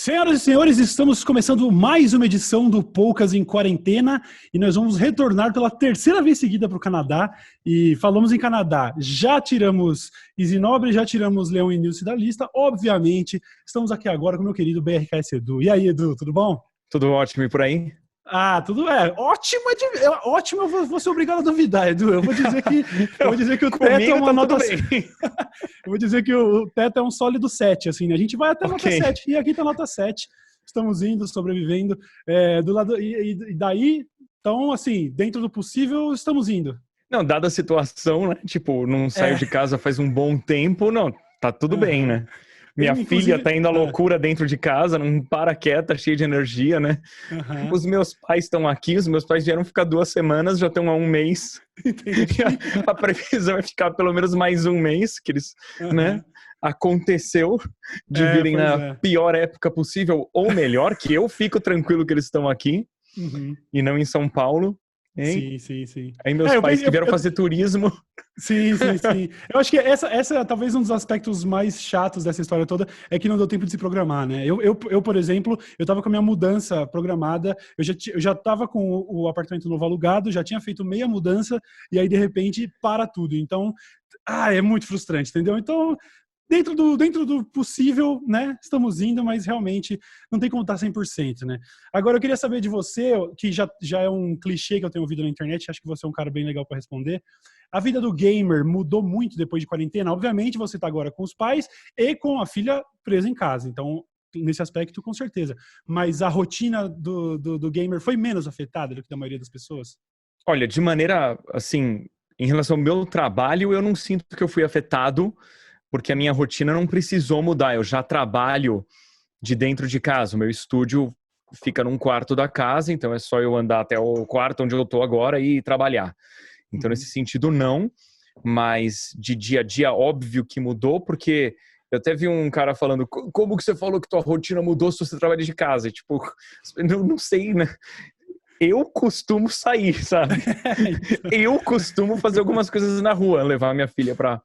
Senhoras e senhores, estamos começando mais uma edição do Poucas em Quarentena e nós vamos retornar pela terceira vez seguida para o Canadá. E falamos em Canadá, já tiramos Easy Nobre, já tiramos Leão e Nilce da lista. Obviamente, estamos aqui agora com o meu querido BRKS Edu. E aí, Edu, tudo bom? Tudo ótimo, e por aí? Tudo ótimo, ótimo, eu vou ser obrigado a duvidar, Edu. Eu vou dizer que o teto é uma nota 7. Eu vou dizer que o teto é um sólido 7, assim, né? A gente vai até nota 7 e aqui tá nota 7. Estamos indo, sobrevivendo. Do lado, e daí, então, assim, dentro do possível, estamos indo. Não, dada a situação, né? Tipo, não saio de casa faz um bom tempo, não, tá tudo bem, né? Minha filha tá indo à loucura dentro de casa, não para quieta, cheia de energia, né? Os meus pais estão aqui, os meus pais vieram ficar 2 semanas, já estão há 1 mês. A previsão é ficar pelo menos mais 1 mês, que eles, né? Aconteceu de virem na pior época possível, ou melhor, que eu fico tranquilo que eles estão aqui, e não em São Paulo. Hein? Sim. Aí meus pais que vieram fazer turismo. Sim. Eu acho que essa é talvez um dos aspectos mais chatos dessa história toda, é que não deu tempo de se programar, né? Eu por exemplo, eu tava com a minha mudança programada, eu já tava com o apartamento novo alugado, já tinha feito meia mudança, e aí de repente para tudo. Então, é muito frustrante, entendeu? Então, dentro do possível, né? Estamos indo, mas realmente não tem como estar 100%, né? Agora, eu queria saber de você, que já é um clichê que eu tenho ouvido na internet, acho que você é um cara bem legal para responder. A vida do gamer mudou muito depois de quarentena? Obviamente, você está agora com os pais e com a filha presa em casa, então, nesse aspecto, com certeza. Mas a rotina do gamer foi menos afetada do que da maioria das pessoas? Olha, de maneira, assim, em relação ao meu trabalho, eu não sinto que eu fui afetado, porque a minha rotina não precisou mudar. Eu já trabalho de dentro de casa. O meu estúdio fica num quarto da casa, então é só eu andar até o quarto onde eu tô agora e trabalhar. Então, nesse sentido, não. Mas de dia a dia, óbvio que mudou, porque eu até vi um cara falando, como que você falou que tua rotina mudou se você trabalha de casa? E, tipo, não sei, né? Eu costumo sair, sabe? Eu costumo fazer algumas coisas na rua, levar minha filha para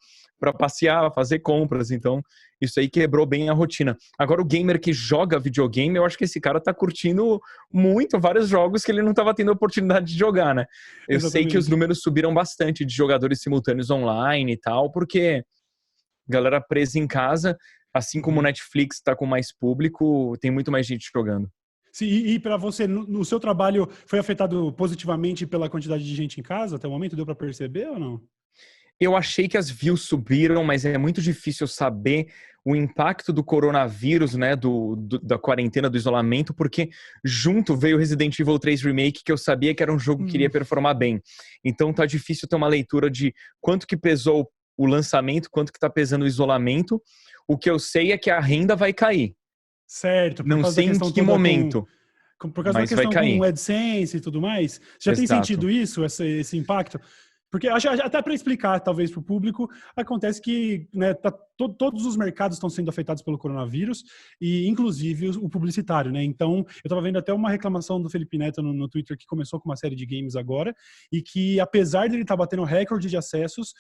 passear, fazer compras, então isso aí quebrou bem a rotina. Agora o gamer que joga videogame, eu acho que esse cara tá curtindo muito vários jogos que ele não tava tendo a oportunidade de jogar, né? Eu sei que os números subiram bastante de jogadores simultâneos online e tal, porque galera presa em casa, assim como o Netflix tá com mais público, tem muito mais gente jogando. Sim, e para você, no seu trabalho, foi afetado positivamente pela quantidade de gente em casa até o momento? Deu para perceber ou não? Eu achei que as views subiram, mas é muito difícil saber o impacto do coronavírus, né, da quarentena, do isolamento, porque junto veio o Resident Evil 3 Remake, que eu sabia que era um jogo que iria performar bem. Então tá difícil ter uma leitura de quanto que pesou o lançamento, quanto que tá pesando o isolamento. O que eu sei é que a renda vai cair. Certo, por Não causa da sei em questão que toda momento, por causa da mas vai questão com o cair. AdSense e tudo mais. Já tem Exato. sentido isso, esse impacto? Porque até para explicar, talvez, para o público, acontece que, né, todos os mercados estão sendo afetados pelo coronavírus, e inclusive o publicitário, né? Então, eu estava vendo até uma reclamação do Felipe Neto no Twitter, que começou com uma série de games agora, e que, apesar de ele estar batendo recorde de acessos,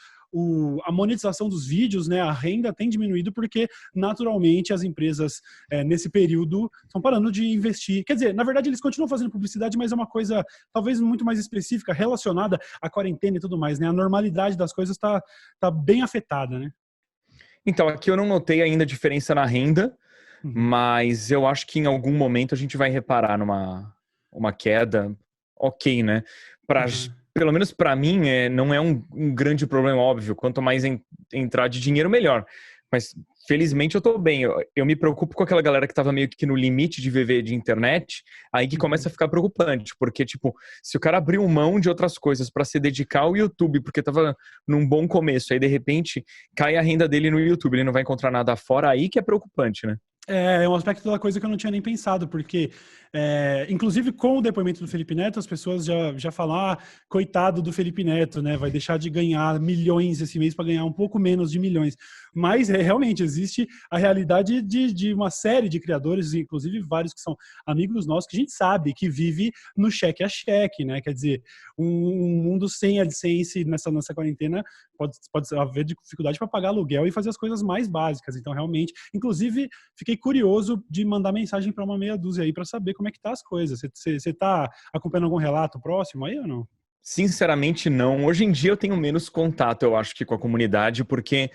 a monetização dos vídeos, né, a renda tem diminuído porque, naturalmente, as empresas, nesse período, estão parando de investir. Quer dizer, na verdade, eles continuam fazendo publicidade, mas é uma coisa talvez muito mais específica, relacionada à quarentena e tudo mais, né? A normalidade das coisas está bem afetada, né? Então, aqui eu não notei ainda diferença na renda, mas eu acho que em algum momento a gente vai reparar uma queda, ok, né? Pelo menos para mim, não é um grande problema, óbvio. Quanto mais entrar de dinheiro, melhor. Mas, felizmente, eu tô bem. Eu me preocupo com aquela galera que tava meio que no limite de viver de internet, aí que começa a ficar preocupante. Porque, tipo, se o cara abriu mão de outras coisas para se dedicar ao YouTube, porque tava num bom começo, aí, de repente, cai a renda dele no YouTube, ele não vai encontrar nada fora, aí que é preocupante, né? É um aspecto da coisa que eu não tinha nem pensado, porque, inclusive com o depoimento do Felipe Neto, as pessoas já falam, coitado do Felipe Neto, né? Vai deixar de ganhar milhões esse mês para ganhar um pouco menos de milhões. Mas realmente existe a realidade de uma série de criadores, inclusive vários que são amigos nossos, que a gente sabe que vive no cheque a cheque, né? Quer dizer, um mundo sem AdSense nessa quarentena pode haver dificuldade para pagar aluguel e fazer as coisas mais básicas. Então, realmente, inclusive, fiquei curioso de mandar mensagem para uma meia dúzia aí para saber como é que tá as coisas. Você tá acompanhando algum relato próximo aí ou não? Sinceramente, não. Hoje em dia eu tenho menos contato, eu acho, que com a comunidade, porque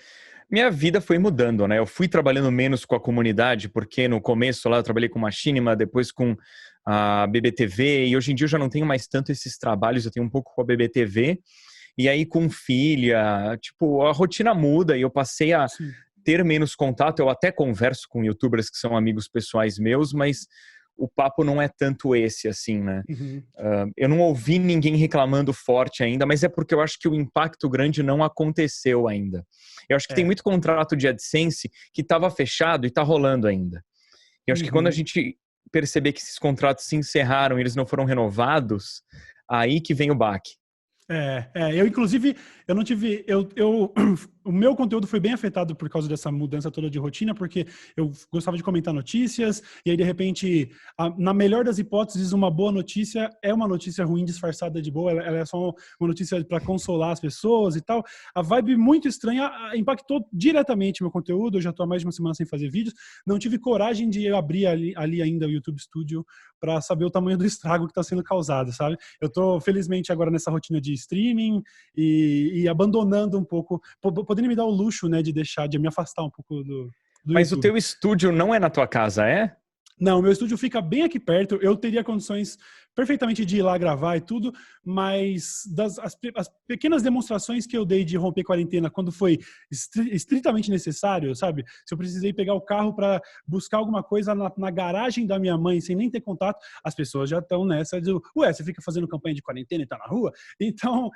minha vida foi mudando, né? Eu fui trabalhando menos com a comunidade, porque no começo lá eu trabalhei com Machinima, depois com a BBTV, e hoje em dia eu já não tenho mais tanto esses trabalhos, eu tenho um pouco com a BBTV, e aí com filha, tipo, a rotina muda e eu passei a Sim. ter menos contato. Eu até converso com youtubers que são amigos pessoais meus, mas o papo não é tanto esse, assim, né? Uhum. Eu não ouvi ninguém reclamando forte ainda, mas é porque eu acho que o impacto grande não aconteceu ainda. Eu acho que tem É. muito contrato de AdSense que estava fechado e está rolando ainda. Eu acho que quando a Uhum. gente perceber que esses contratos se encerraram e eles não foram renovados, aí que vem o baque. Eu inclusive, eu não tive, o meu conteúdo foi bem afetado por causa dessa mudança toda de rotina, porque eu gostava de comentar notícias, e aí de repente, na melhor das hipóteses, uma boa notícia é uma notícia ruim disfarçada de boa, ela é só uma notícia para consolar as pessoas e tal. A vibe muito estranha impactou diretamente meu conteúdo, eu já estou há mais de uma semana sem fazer vídeos, não tive coragem de abrir ali ainda o YouTube Studio para saber o tamanho do estrago que está sendo causado, sabe? Eu tô, felizmente, agora nessa rotina de streaming e abandonando um pouco, podendo me dar o luxo, né, de deixar, de me afastar um pouco do Mas o YouTube. teu estúdio não é na tua casa, é? Não, meu estúdio fica bem aqui perto, eu teria condições perfeitamente de ir lá gravar e tudo, mas as pequenas demonstrações que eu dei de romper quarentena quando foi estritamente necessário, sabe? Se eu precisei pegar o carro para buscar alguma coisa na garagem da minha mãe sem nem ter contato, as pessoas já estão nessa de, ué, você fica fazendo campanha de quarentena e tá na rua? Então,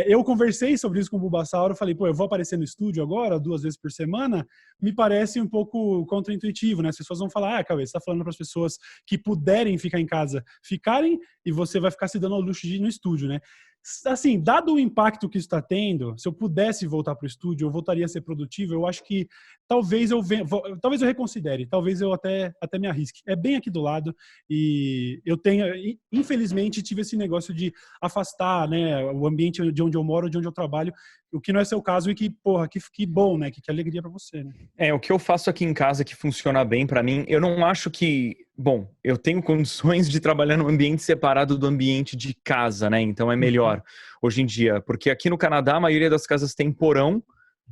eu conversei sobre isso com o Bulbasauro, falei, pô, eu vou aparecer no estúdio agora, 2 vezes por semana, me parece um pouco contraintuitivo, né? As pessoas vão falar, Cauê, você tá falando para as pessoas que puderem ficar em casa ficarem, e você vai ficar se dando ao luxo de ir no estúdio, né? Assim, dado o impacto que isso está tendo, se eu pudesse voltar para o estúdio, eu voltaria a ser produtivo. Eu acho que talvez talvez eu reconsidere, talvez eu até me arrisque. É bem aqui do lado e eu tenho, infelizmente, tive esse negócio de afastar, né, o ambiente de onde eu moro, de onde eu trabalho, o que não é seu caso e que, porra, que bom, né? Que alegria para você, né? O que eu faço aqui em casa que funciona bem pra mim, eu não acho que... Bom, eu tenho condições de trabalhar num ambiente separado do ambiente de casa, né? Então é melhor hoje em dia. Porque aqui no Canadá, a maioria das casas tem porão.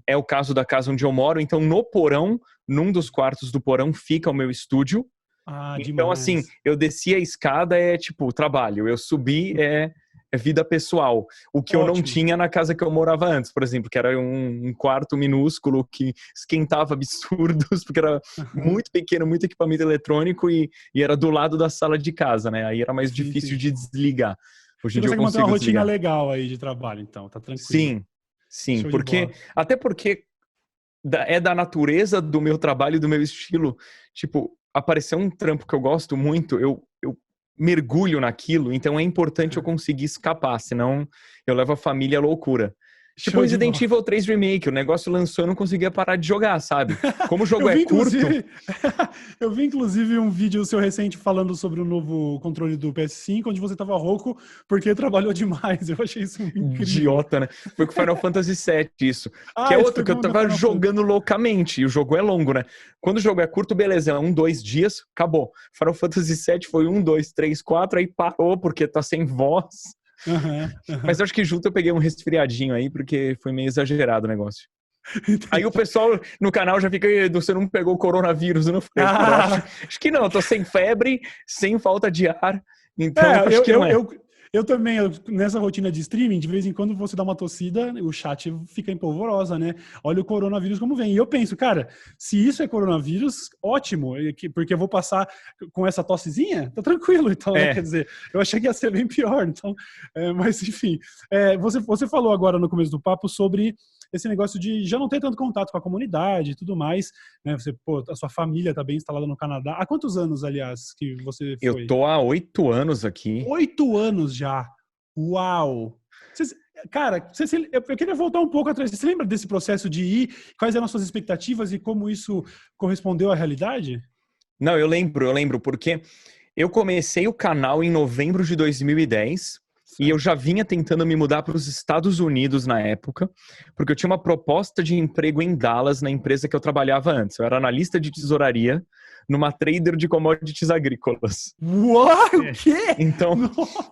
É o caso da casa onde eu moro. Então, no porão, num dos quartos do porão, fica o meu estúdio. Ah, Então, assim, demais. eu desci a escada é tipo trabalho. Eu subi é vida pessoal. O que eu não Ótimo. tinha na casa que eu morava antes, por exemplo, que era um quarto minúsculo que esquentava absurdos, porque era Uhum. muito pequeno, muito equipamento eletrônico e era do lado da sala de casa, né? Aí era mais Sim, difícil sim. de desligar. Hoje em Você dia eu consegue manter uma consigo rotina desligar. legal aí de trabalho, então, tá tranquilo. Sim, sim, Show de porque bola. até porque é da natureza do meu trabalho e do meu estilo. Tipo, aparecer um trampo que eu gosto muito, eu mergulho naquilo, então é importante eu conseguir escapar, senão eu levo a família à loucura. Tipo Show de Resident bola. Evil 3 Remake, o negócio lançou, eu não conseguia parar de jogar, sabe? Como o jogo Eu é vi, curto, inclusive, eu vi, inclusive, um vídeo seu recente falando sobre o novo controle do PS5, onde você tava rouco porque trabalhou demais. Eu achei isso incrível. idiota, né? Foi com Final Fantasy VII isso. Que é Ah, esse outro foi que eu no tava Final Fantasy. jogando loucamente. E o jogo é longo, né? Quando o jogo é curto, beleza, é 1, 2 dias, acabou. Final Fantasy VII foi 1, 2, 3, 4, aí parou porque tá sem voz. Aham, Mas aham. eu acho que junto eu peguei um resfriadinho aí, porque foi meio exagerado o negócio. Aí o Entendi. pessoal no canal já fica, você não pegou o coronavírus, não foi? Eu falei, Ah, acho que não, eu tô sem febre, sem falta de ar, então é, acho que não é. eu também, nessa rotina de streaming, de vez em quando você dá uma tossida, o chat fica em polvorosa, né? Olha o coronavírus como vem. E eu penso, cara, se isso é coronavírus, ótimo, porque eu vou passar com essa tossezinha, tá tranquilo, então, né? Quer É, dizer, eu achei que ia ser bem pior, então, mas enfim. Você falou agora no começo do papo sobre esse negócio de já não ter tanto contato com a comunidade e tudo mais, né? Pô, a sua família tá bem instalada no Canadá. Há quantos anos, aliás, que você eu foi? tô há 8 anos aqui. 8 anos já. Uau! Vocês- Cara, eu queria voltar um pouco atrás. Você se lembra desse processo de ir? Quais eram as suas expectativas e como isso correspondeu à realidade? Não, eu lembro, porque eu comecei o canal em novembro de 2010. E eu já vinha tentando me mudar para os Estados Unidos na época, porque eu tinha uma proposta de emprego em Dallas, na empresa que eu trabalhava antes. Eu era analista de tesouraria numa trader de commodities agrícolas. Uau, o quê? Então, Nossa.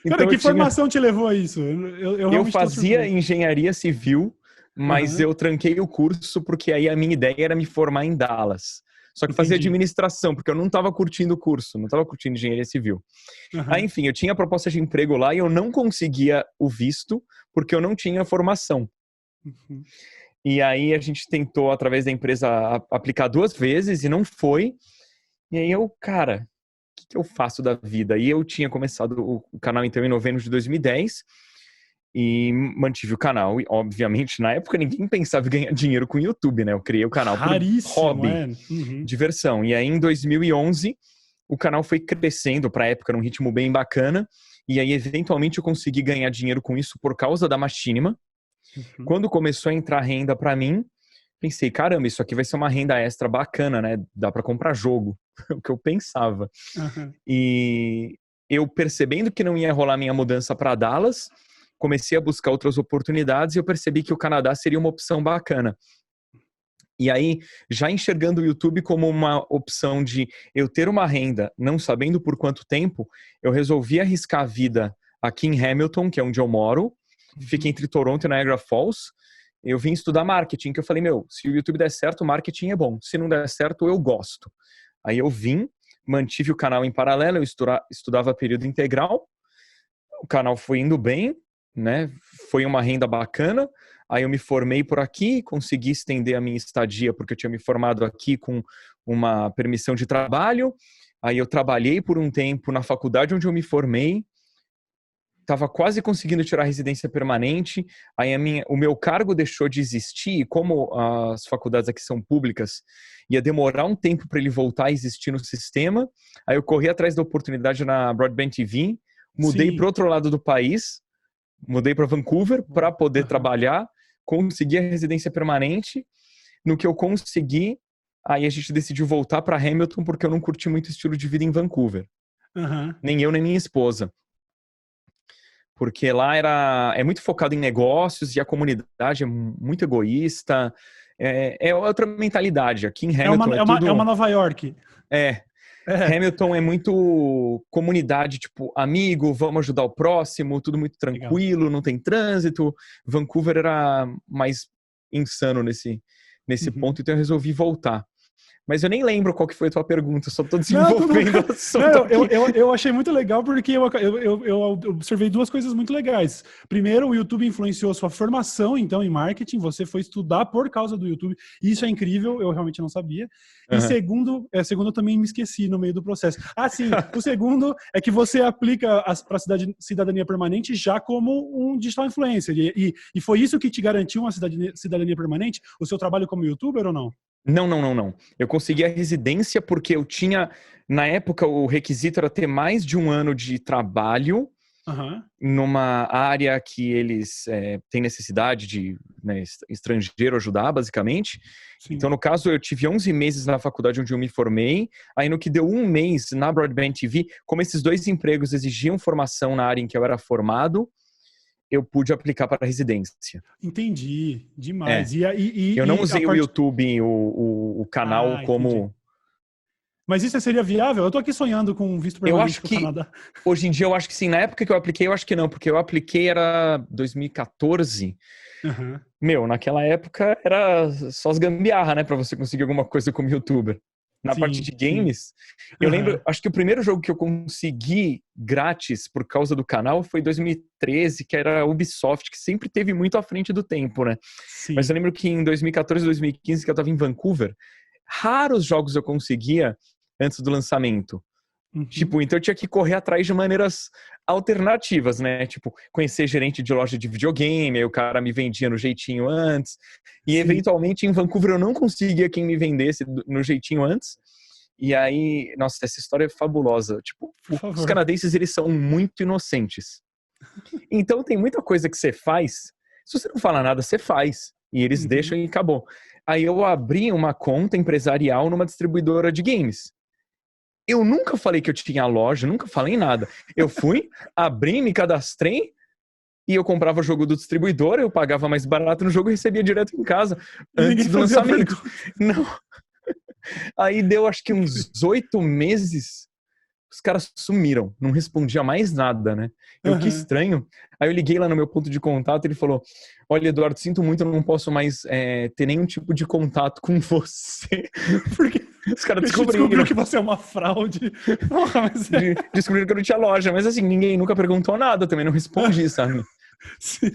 então Cara, que eu tinha... formação te levou a isso? Eu Eu realmente tô fazia surpreso. engenharia civil, mas Aham, eu tranquei o curso porque aí a minha ideia era me formar em Dallas. Só que fazia entendi. administração, porque eu não estava curtindo o curso, não estava curtindo engenharia civil. Aí, Aham, enfim, eu tinha proposta de emprego lá e eu não conseguia o visto porque eu não tinha formação. uhum, E aí a gente tentou, através da empresa, aplicar 2 vezes e não foi. E aí eu, cara, o que eu faço da vida? E eu tinha começado o canal, então, em novembro de 2010 e mantive o canal. E, obviamente, na época, ninguém pensava em ganhar dinheiro com o YouTube, né? Eu criei o canal por raríssimo, hobby, é. Uhum, diversão. E aí, em 2011, o canal foi crescendo para a época num ritmo bem bacana. E aí, eventualmente, eu consegui ganhar dinheiro com isso por causa da Machinima. uhum, Quando começou a entrar renda para mim, pensei, caramba, isso aqui vai ser uma renda extra bacana, né? Dá para comprar jogo, o que eu pensava. aham, E eu percebendo que não ia rolar minha mudança para Dallas, comecei a buscar outras oportunidades e eu percebi que o Canadá seria uma opção bacana. E aí, já enxergando o YouTube como uma opção de eu ter uma renda, não sabendo por quanto tempo, eu resolvi arriscar a vida aqui em Hamilton, que é onde eu moro, fica uhum, entre Toronto e Niagara Falls. Eu vim estudar marketing, que eu falei, meu, se o YouTube der certo, o marketing é bom. Se não der certo, eu gosto. Aí eu vim, mantive o canal em paralelo, eu estudava período integral, o canal foi indo bem, né? Foi uma renda bacana. Aí eu me formei por aqui, consegui estender a minha estadia porque eu tinha me formado aqui com uma permissão de trabalho. Aí eu trabalhei por um tempo na faculdade onde eu me formei, estava quase conseguindo tirar a residência permanente. Aí o meu cargo deixou de existir e como as faculdades aqui são públicas, ia demorar um tempo para ele voltar a existir no sistema. Aí eu corri atrás da oportunidade na Broadband TV, mudei para o sim. outro lado do país, mudei para Vancouver para poder Aham, trabalhar, consegui a residência permanente. No que eu consegui, aí a gente decidiu voltar para Hamilton porque eu não curti muito o estilo de vida em Vancouver. aham. Nem eu, nem minha esposa. Porque lá é muito focado em negócios e a comunidade é muito egoísta. É outra mentalidade. Aqui em É uma, Hamilton é é uma, é uma tudo. Nova York. É, É, Hamilton é muito comunidade, tipo, amigo, vamos ajudar o próximo, tudo muito legal. tranquilo, não tem trânsito. Vancouver era mais insano nesse Uhum. ponto, então eu resolvi voltar. Mas eu nem lembro qual que foi a tua pergunta, só tô Não, tudo. desenvolvendo o Não, assunto aqui. eu achei muito legal porque eu observei duas coisas muito legais. Primeiro, o YouTube influenciou sua formação, então, em marketing. Você foi estudar por causa do YouTube. E isso é incrível, eu realmente não sabia. E Uhum. segundo, eu também me esqueci no meio do processo. Ah, sim. O segundo é que você aplica para cidadania permanente já como um digital influencer. E foi isso que te garantiu uma cidadania permanente? O seu trabalho como youtuber ou não? Não, não, não, não. Eu consegui a residência porque eu tinha, na época, o requisito era ter mais de um ano de trabalho Aham, numa área que eles têm necessidade de, né, estrangeiro ajudar, basicamente. sim. Então, no caso, eu tive 11 meses na faculdade onde eu me formei. Aí, no que deu um mês na Broadband TV, como esses dois empregos exigiam formação na área em que eu era formado, eu pude aplicar para a residência. Entendi. É. Demais. Eu não A usei o parte. YouTube, o canal, Ah, entendi. como. Mas isso seria viável? Eu tô aqui sonhando com um visto Eu permanente acho para o que, Canadá. hoje em dia, eu acho que sim. Na época que eu apliquei, eu acho que não, porque eu apliquei era 2014. Aham. Meu, naquela época era só as gambiarra, né, pra você conseguir alguma coisa como youtuber. Na parte Sim, de sim. games, eu lembro, Aham. acho que o primeiro jogo que eu consegui grátis por causa do canal foi 2013, que era a Ubisoft, que sempre teve muito à frente do tempo, né? Mas eu Sim. lembro que em 2014, 2015, que eu tava em Vancouver, raros jogos eu conseguia antes do lançamento. Uhum. Tipo, então eu tinha que correr atrás de maneiras alternativas, né? Tipo, conhecer gerente de loja de videogame, aí o cara me vendia no jeitinho antes. E Sim. eventualmente em Vancouver eu não conseguia quem me vendesse no jeitinho antes. E aí, nossa, essa história é fabulosa. Tipo, Por os favor. canadenses, eles são muito inocentes. Então tem muita coisa que você faz, se você não fala nada, você faz. E eles Uhum. deixam e acabou. Aí eu abri uma conta empresarial numa distribuidora de games. Eu nunca falei que eu tinha loja, nunca falei nada. Eu fui, abri, me cadastrei e eu comprava o jogo do distribuidor, eu pagava mais barato no jogo e recebia direto em casa, E antes ninguém do fazia lançamento. pergunta. Não. Aí deu acho que uns 8 meses, os caras sumiram, não respondia mais nada, né? Eu, que Aham. estranho. Aí eu liguei lá no meu ponto de contato e ele falou, olha, Eduardo, sinto muito, eu não posso mais ter nenhum tipo de contato com você. Porque Os caras a gente descobriu descobriram. que você é uma fraude. Porra, mas é. Descobriram que eu não tinha loja, mas assim, ninguém nunca perguntou nada, eu também não respondi, sabe? Sim.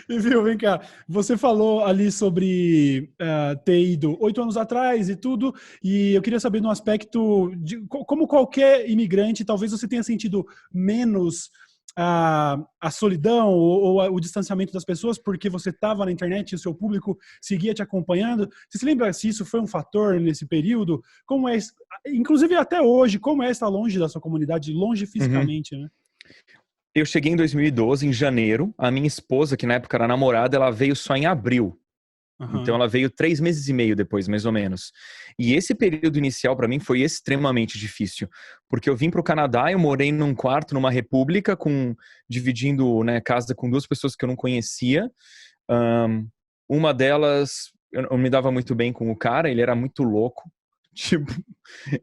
E viu, vem cá, você falou ali sobre ter ido 8 anos atrás e tudo, e eu queria saber no aspecto de como qualquer imigrante, talvez você tenha sentido menos a solidão ou o distanciamento das pessoas porque você estava na internet e o seu público seguia te acompanhando. Você se lembra se isso foi um fator nesse período? Como é, inclusive até hoje, como é estar longe da sua comunidade, longe Uhum. fisicamente, né? Eu cheguei em 2012, em janeiro. A minha esposa, que na época era namorada, ela veio só em abril. Então Aham. ela veio 3 meses e meio depois, mais ou menos. E esse período inicial para mim foi extremamente difícil, porque eu vim para o Canadá, eu morei num quarto numa república, dividindo, né, casa com duas pessoas que eu não conhecia. Um, uma delas, eu não me dava muito bem com o cara, ele era muito louco. Tipo,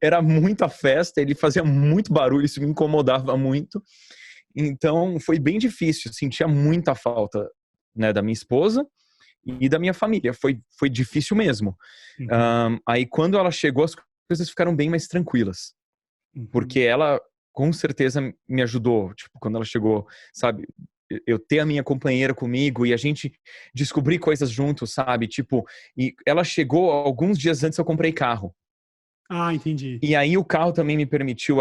era muita festa, ele fazia muito barulho, isso me incomodava muito. Então foi bem difícil, sentia muita falta, né, da minha esposa e da minha família. Foi difícil mesmo. Uhum. Aí quando ela chegou, as coisas ficaram bem mais tranquilas, Uhum. porque ela com certeza me ajudou. Tipo, quando ela chegou, sabe, eu ter a minha companheira comigo e a gente descobrir coisas juntos, sabe? Tipo, e ela chegou alguns dias antes eu comprei carro. Ah, entendi. E aí o carro também me permitiu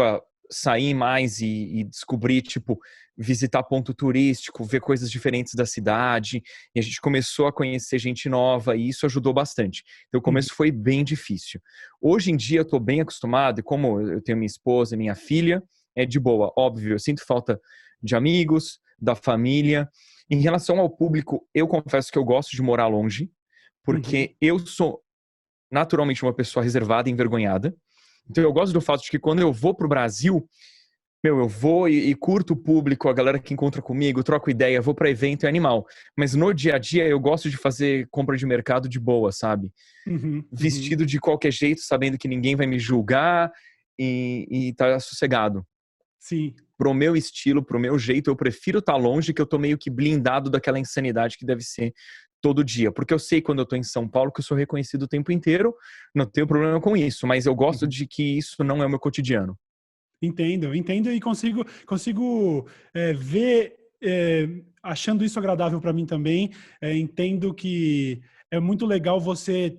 sair mais e descobrir, tipo, visitar ponto turístico, ver coisas diferentes da cidade. E a gente começou a conhecer gente nova e isso ajudou bastante. Então o Uhum. começo foi bem difícil. Hoje em dia eu tô bem acostumado e como eu tenho minha esposa e minha filha, é de boa. Óbvio, eu sinto falta de amigos, da família. Em relação ao público, eu confesso que eu gosto de morar longe, Uhum. porque eu sou naturalmente uma pessoa reservada e envergonhada. Então eu gosto do fato de que quando eu vou pro Brasil, meu, eu vou e curto o público, a galera que encontra comigo, troco ideia, vou para evento, é animal. Mas no dia a dia eu gosto de fazer compra de mercado de boa, sabe? Uhum. Uhum. Vestido de qualquer jeito, sabendo que ninguém vai me julgar e tá sossegado. Sim. Pro meu estilo, pro meu jeito, eu prefiro estar longe, que eu tô meio que blindado daquela insanidade que deve ser todo dia. Porque eu sei quando eu tô em São Paulo que eu sou reconhecido o tempo inteiro, não tenho problema com isso, mas eu gosto Uhum. de que isso não é o meu cotidiano. Entendo, entendo e consigo ver, achando isso agradável para mim também. Entendo que é muito legal você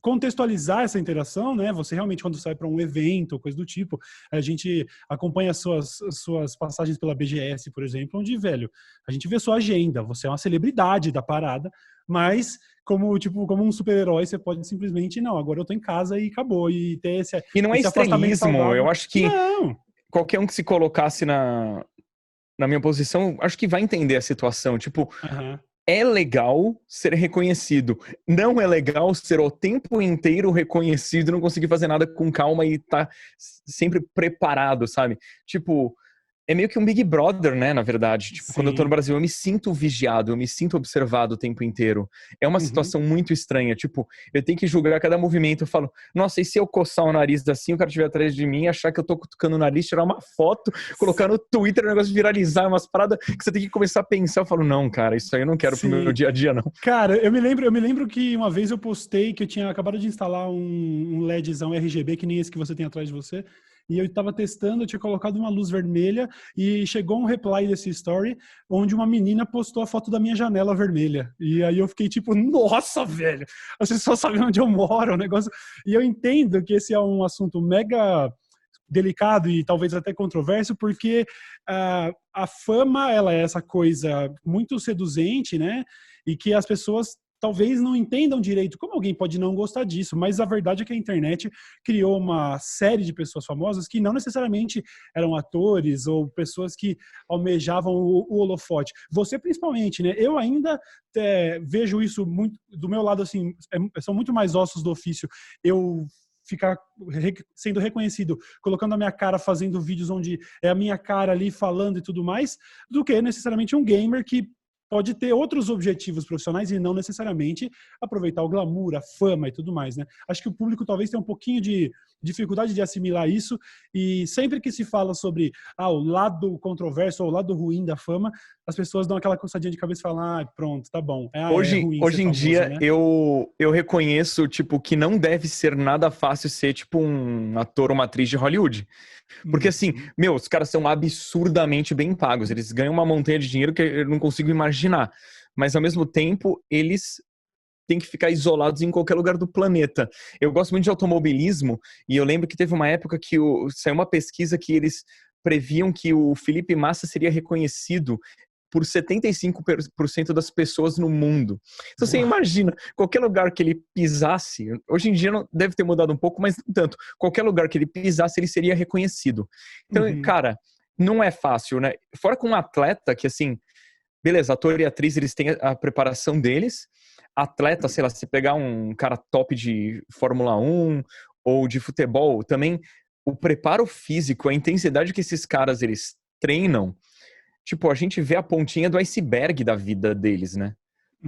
contextualizar essa interação, né? Você realmente, quando sai para um evento, coisa do tipo, a gente acompanha as suas passagens pela BGS, por exemplo, onde, velho, a gente vê sua agenda, você é uma celebridade da parada, mas como um super-herói, você pode simplesmente, não, agora eu tô em casa e acabou, e ter E não é esse afastamento estrelismo, saudável. eu acho que Não. qualquer um que se colocasse na minha posição, acho que vai entender a situação. Tipo, Aham. é legal ser reconhecido. Não é legal ser o tempo inteiro reconhecido, não conseguir fazer nada com calma e tá sempre preparado, sabe? Tipo, é meio que um Big Brother, né, na verdade. Tipo, quando eu tô no Sim. Brasil, eu me sinto vigiado, eu me sinto observado o tempo inteiro. É uma Uhum. situação muito estranha. Tipo, eu tenho que julgar cada movimento. Eu falo, nossa, e se eu coçar o nariz assim, o cara estiver atrás de mim, achar que eu tô cutucando o nariz, tirar uma foto, colocar no Twitter, o negócio viralizar, umas paradas que você tem que começar a pensar. Eu falo, não, cara, isso aí eu não quero pro meu Sim. dia a dia, não. Cara, eu me lembro que uma vez eu postei que eu tinha acabado de instalar um LEDzão RGB, que nem esse que você tem atrás de você, e eu estava testando, eu tinha colocado uma luz vermelha e chegou um reply desse story onde uma menina postou a foto da minha janela vermelha. E aí eu fiquei tipo, nossa, velho, as pessoas sabem onde eu moro, o negócio. E eu entendo que esse é um assunto mega delicado e talvez até controverso, porque a fama ela é essa coisa muito seduzente, né? E que as pessoas talvez não entendam direito como alguém pode não gostar disso, mas a verdade é que a internet criou uma série de pessoas famosas que não necessariamente eram atores ou pessoas que almejavam o holofote. Você principalmente, né? Eu ainda vejo isso muito do meu lado assim, são muito mais ossos do ofício. Eu ficar sendo reconhecido, colocando a minha cara, fazendo vídeos onde é a minha cara ali falando e tudo mais, do que necessariamente um gamer que pode ter outros objetivos profissionais e não necessariamente aproveitar o glamour, a fama e tudo mais, né? Acho que o público talvez tenha um pouquinho de dificuldade de assimilar isso, e sempre que se fala sobre o lado controverso ou o lado ruim da fama, as pessoas dão aquela coçadinha de cabeça e falam, pronto, tá bom. É ruim Hoje ser em famoso, dia, né? eu reconheço, tipo, que não deve ser nada fácil ser, tipo, um ator ou uma atriz de Hollywood. Porque, assim, os caras são absurdamente bem pagos. Eles ganham uma montanha de dinheiro que eu não consigo imaginar. Mas, ao mesmo tempo, eles têm que ficar isolados em qualquer lugar do planeta. Eu gosto muito de automobilismo e eu lembro que teve uma época que saiu uma pesquisa que eles previam que o Felipe Massa seria reconhecido por 75% das pessoas no mundo. Então você imagina, qualquer lugar que ele pisasse, hoje em dia não deve ter mudado um pouco, mas não tanto, qualquer lugar que ele pisasse, ele seria reconhecido. Então, cara, não é fácil, né? Fora com um atleta que, assim, beleza, ator e atriz, eles têm a preparação deles. Atleta, sei lá, se pegar um cara top de Fórmula 1 ou de futebol, também o preparo físico, a intensidade que esses caras, eles treinam, tipo, a gente vê a pontinha do iceberg da vida deles, né?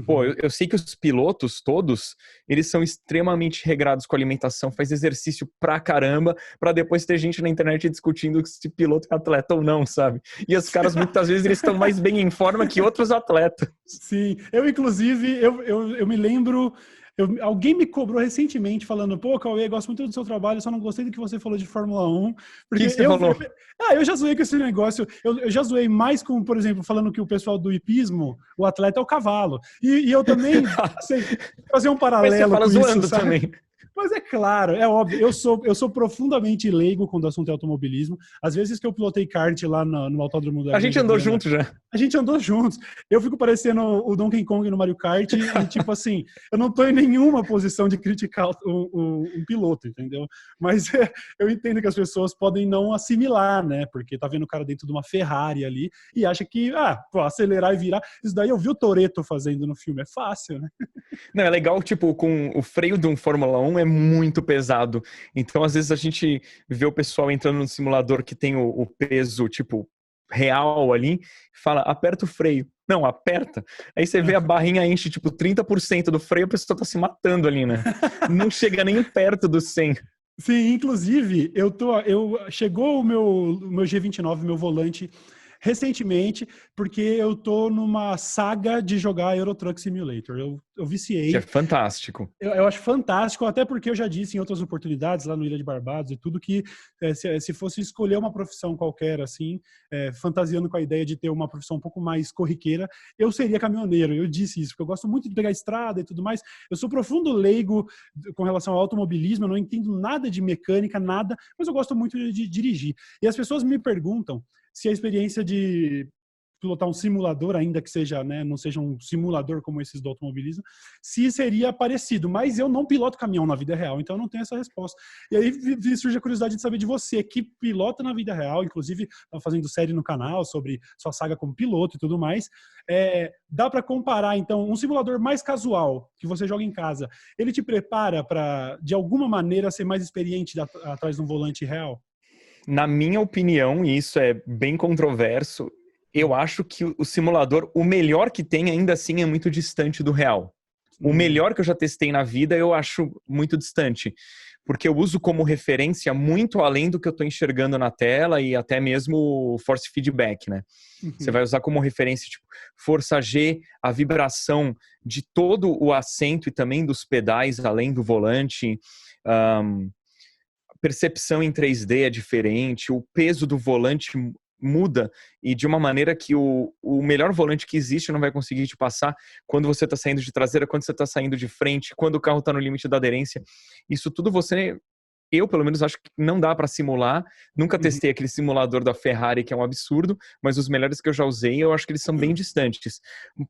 Pô, eu sei que os pilotos todos, eles são extremamente regrados com a alimentação, faz exercício pra caramba, pra depois ter gente na internet discutindo se piloto é atleta ou não, sabe? E os caras, muitas vezes, eles estão mais bem em forma que outros atletas. Sim, eu inclusive, eu me lembro, alguém me cobrou recentemente falando, pô, Cauê, gosto muito do seu trabalho, só não gostei do que você falou de Fórmula 1, O porque que você falou? eu já zoei com esse negócio, eu já zoei mais com, por exemplo, falando que o pessoal do hipismo, o atleta é o cavalo, e eu também, assim, fazer um Mas você paralelo fala com isso, zoando sabe? também. Mas é claro, é óbvio, eu sou profundamente leigo quando o assunto é automobilismo. Às vezes que eu pilotei kart lá no Autódromo da A gente Granja andou Viana, junto já. a gente andou juntos. Eu fico parecendo o Donkey Kong no Mario Kart e, tipo assim, eu não tô em nenhuma posição de criticar um piloto, entendeu? Mas eu entendo que as pessoas podem não assimilar, né? Porque tá vendo o cara dentro de uma Ferrari ali e acha que, pô, acelerar e virar. Isso daí eu vi o Toretto fazendo no filme, é fácil, né? Não, é legal, tipo, com o freio de um Fórmula 1 é muito pesado. Então, às vezes, a gente vê o pessoal entrando no simulador que tem o peso, tipo, real ali, e fala, aperta o freio. Não, aperta. Aí você vê a barrinha enche, tipo, 30% do freio, a pessoa tá se matando ali, né? Não chega nem perto do 100. Sim, inclusive, chegou o meu G29, meu volante, recentemente, porque eu tô numa saga de jogar Euro Truck Simulator. Eu Que é viciei. fantástico. Eu acho fantástico, até porque eu já disse em outras oportunidades, lá no Ilha de Barbados e tudo, que se fosse escolher uma profissão qualquer, assim, fantasiando com a ideia de ter uma profissão um pouco mais corriqueira, eu seria caminhoneiro. Eu disse isso, porque eu gosto muito de pegar estrada e tudo mais. Eu sou profundo leigo com relação ao automobilismo, eu não entendo nada de mecânica, nada, mas eu gosto muito de dirigir. E as pessoas me perguntam se a experiência de pilotar um simulador, ainda que seja, né, não seja um simulador como esses do automobilismo, se seria parecido, mas eu não piloto caminhão na vida real, então eu não tenho essa resposta. E aí surge a curiosidade de saber de você, que pilota na vida real, inclusive tá fazendo série no canal sobre sua saga como piloto e tudo mais. Dá para comparar, então, um simulador mais casual, que você joga em casa, ele te prepara para, de alguma maneira, ser mais experiente atrás de um volante real? Na minha opinião, e isso é bem controverso, eu acho que o simulador, o melhor que tem, ainda assim, é muito distante do real. O melhor que eu já testei na vida, eu acho muito distante. Porque eu uso como referência muito além do que eu estou enxergando na tela e até mesmo force feedback, né? Você vai usar como referência, tipo, força G, a vibração de todo o assento e também dos pedais, além do volante. Percepção em 3D é diferente, o peso do volante muda e de uma maneira que o melhor volante que existe não vai conseguir te passar quando você está saindo de traseira, quando você está saindo de frente, quando o carro está no limite da aderência. Isso tudo eu pelo menos acho que não dá para simular. Nunca testei aquele simulador da Ferrari, que é um absurdo, mas os melhores que eu já usei, eu acho que eles são bem distantes.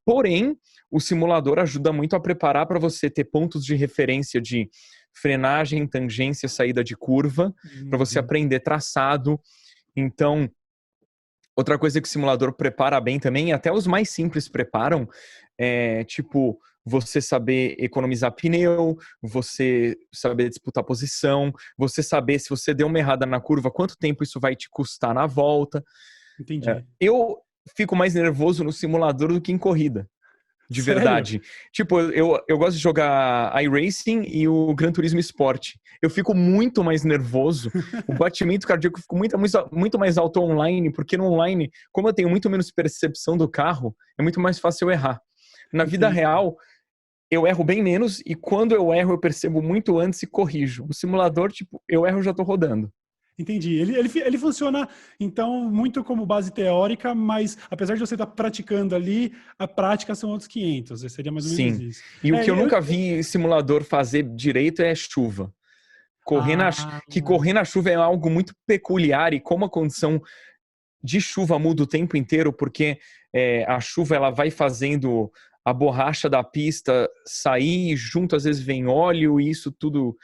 Porém, o simulador ajuda muito a preparar para você ter pontos de referência de frenagem, tangência, saída de curva, para você aprender traçado. Então, outra coisa que o simulador prepara bem também, e até os mais simples preparam, tipo, você saber economizar pneu, você saber disputar posição, você saber se você deu uma errada na curva, quanto tempo isso vai te custar na volta. Entendi. Eu fico mais nervoso no simulador do que em corrida. De Sério? verdade. Tipo, eu gosto de jogar iRacing e o Gran Turismo Sport. Eu fico muito mais nervoso. O batimento cardíaco fica muito mais alto online, porque no online, como eu tenho muito menos percepção do carro, é muito mais fácil eu errar. Na vida Entendi. real, eu erro bem menos e quando eu erro, eu percebo muito antes e corrijo. No simulador, tipo, eu erro, já tô rodando. Entendi. Ele funciona, então, muito como base teórica, mas apesar de você estar praticando ali, a prática são outros 500. Seria mais ou menos Sim. isso. E o que eu nunca vi simulador fazer direito é chuva. Ah, Correr na chuva é algo muito peculiar e como a condição de chuva muda o tempo inteiro, porque a chuva ela vai fazendo a borracha da pista sair, junto às vezes vem óleo e isso tudo,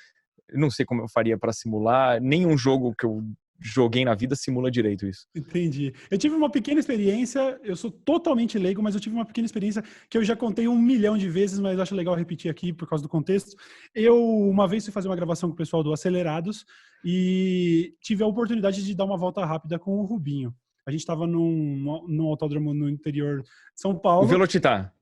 eu não sei como eu faria para simular, nenhum jogo que eu joguei na vida simula direito isso. entendi. Eu tive uma pequena experiência, eu sou totalmente leigo, mas eu tive uma pequena experiência que eu já contei 1 milhão de vezes, mas acho legal repetir aqui por causa do contexto. Eu, uma vez, fui fazer uma gravação com o pessoal do Acelerados e tive a oportunidade de dar uma volta rápida com o Rubinho. A gente estava num autódromo no interior de São O Paulo. Velocitar.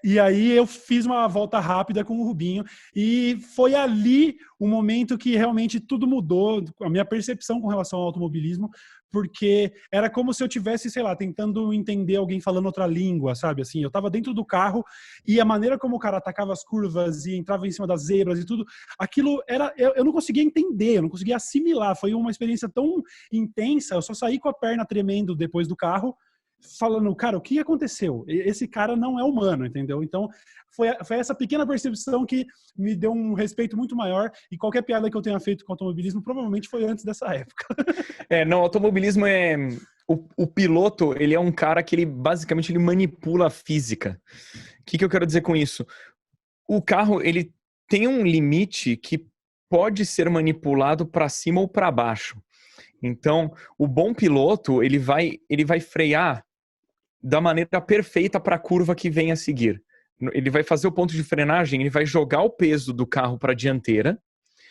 E aí eu fiz uma volta rápida com o Rubinho e foi ali o momento que realmente tudo mudou, a minha percepção com relação ao automobilismo, porque era como se eu tivesse, sei lá, tentando entender alguém falando outra língua, sabe? Assim, eu tava dentro do carro e a maneira como o cara atacava as curvas e entrava em cima das zebras e tudo, aquilo era, eu não conseguia entender, eu não conseguia assimilar, foi uma experiência tão intensa, eu só saí com a perna tremendo depois do carro, falando, cara, o que aconteceu? Esse cara não é humano, entendeu? Então, foi essa pequena percepção que me deu um respeito muito maior e qualquer piada que eu tenha feito com automobilismo provavelmente foi antes dessa época. Não, automobilismo o piloto, ele é um cara que ele basicamente ele manipula a física. O que eu quero dizer com isso? O carro, ele tem um limite que pode ser manipulado para cima ou para baixo. Então, o bom piloto, ele vai frear da maneira perfeita para a curva que vem a seguir. Ele vai fazer o ponto de frenagem, ele vai jogar o peso do carro para a dianteira.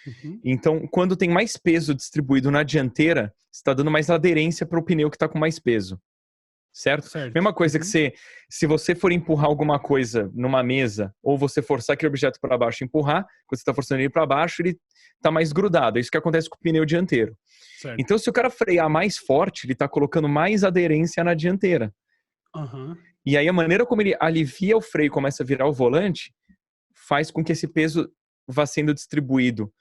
Uhum. Então, quando tem mais peso distribuído na dianteira, você está dando mais aderência para o pneu que está com mais peso. Certo? Mesma coisa que se você for empurrar alguma coisa numa mesa, ou você forçar aquele objeto para baixo e empurrar, quando você está forçando ele para baixo, ele está mais grudado. É isso que acontece com o pneu dianteiro. Certo. Então, se o cara frear mais forte, ele está colocando mais aderência na dianteira. Uhum. E aí a maneira como ele alivia o freio e começa a virar o volante faz com que esse peso vá sendo distribuído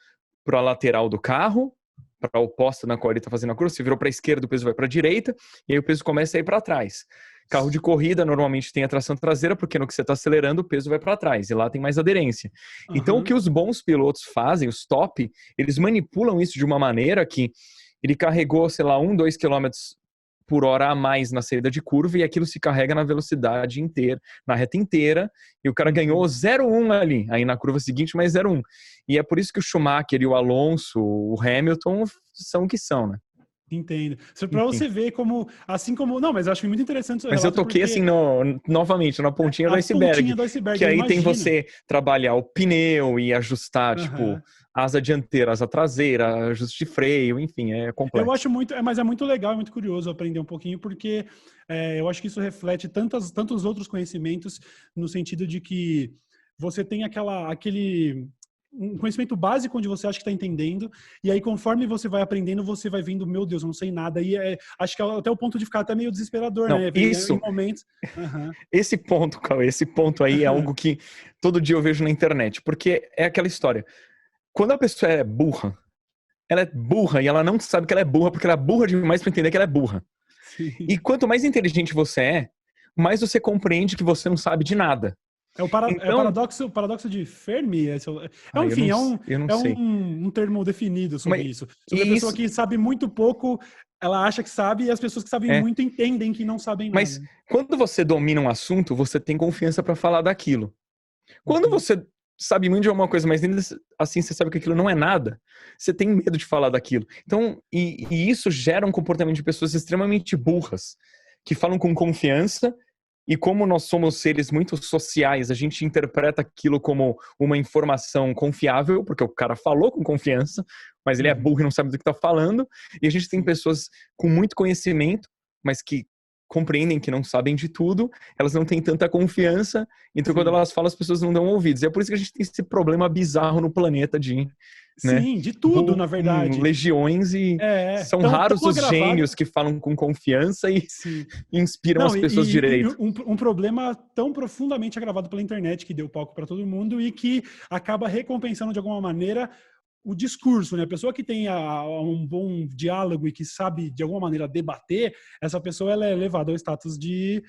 para a lateral do carro, para a oposta na qual ele está fazendo a curva. Se virou para a esquerda, o peso vai para a direita, e aí o peso começa a ir para trás. Carro de corrida normalmente tem a tração traseira, porque no que você está acelerando, o peso vai para trás, e lá tem mais aderência. Uhum. Então, o que os bons pilotos fazem, os top, eles manipulam isso de uma maneira que ele carregou, sei lá, 2 quilômetros por hora a mais na saída de curva e aquilo se carrega na velocidade inteira, na reta inteira, e o cara ganhou 0,1 ali, aí na curva seguinte mais 0,1. E é por isso que o Schumacher e o Alonso, o Hamilton são o que são, né? Entendo. Para você ver como, assim como... Não, mas eu acho muito interessante o seu Mas eu relato toquei porque assim, novamente, na pontinha do a iceberg. pontinha do iceberg, Que eu aí tem imagino. você trabalhar o pneu e ajustar, tipo, asa dianteira, asa traseira, ajuste de freio, enfim, é complexo. Eu acho muito, mas é muito legal, é muito curioso aprender um pouquinho, porque eu acho que isso reflete tantos outros conhecimentos, no sentido de que você tem aquele um conhecimento básico onde você acha que está entendendo, e aí conforme você vai aprendendo, você vai vendo, meu Deus, eu não sei nada, e acho que até o ponto de ficar até meio desesperador, não, né? Isso, em momentos... esse ponto aí é algo que todo dia eu vejo na internet, porque é aquela história. Quando a pessoa é burra, ela é burra e ela não sabe que ela é burra porque ela é burra demais para entender que ela é burra. Sim. E quanto mais inteligente você é, mais você compreende que você não sabe de nada. É o paradoxo de Fermi. Enfim, eu não sei. Um termo definido sobre isso. Sobre a pessoa isso, que sabe muito pouco, ela acha que sabe, e as pessoas que sabem muito entendem que não sabem nada. Mas quando você domina um assunto, você tem confiança para falar daquilo. Quando você sabe muito de alguma coisa, mas ainda assim você sabe que aquilo não é nada, você tem medo de falar daquilo. Então, e isso gera um comportamento de pessoas extremamente burras, que falam com confiança E como nós somos seres muito sociais, a gente interpreta aquilo como uma informação confiável, porque o cara falou com confiança, mas ele é burro e não sabe do que está falando. E a gente tem pessoas com muito conhecimento, mas que compreendem que não sabem de tudo, elas não têm tanta confiança, então quando elas falam, as pessoas não dão ouvidos. E é por isso que a gente tem esse problema bizarro no planeta né? Sim, de tudo, na verdade. Legiões e são tão raros os agravado. gênios que falam com confiança e inspiram as pessoas direito. Um problema tão profundamente agravado pela internet que deu palco para todo mundo e que acaba recompensando de alguma maneira o discurso, né? A pessoa que tem um bom diálogo e que sabe de alguma maneira debater, essa pessoa ela é elevada ao status de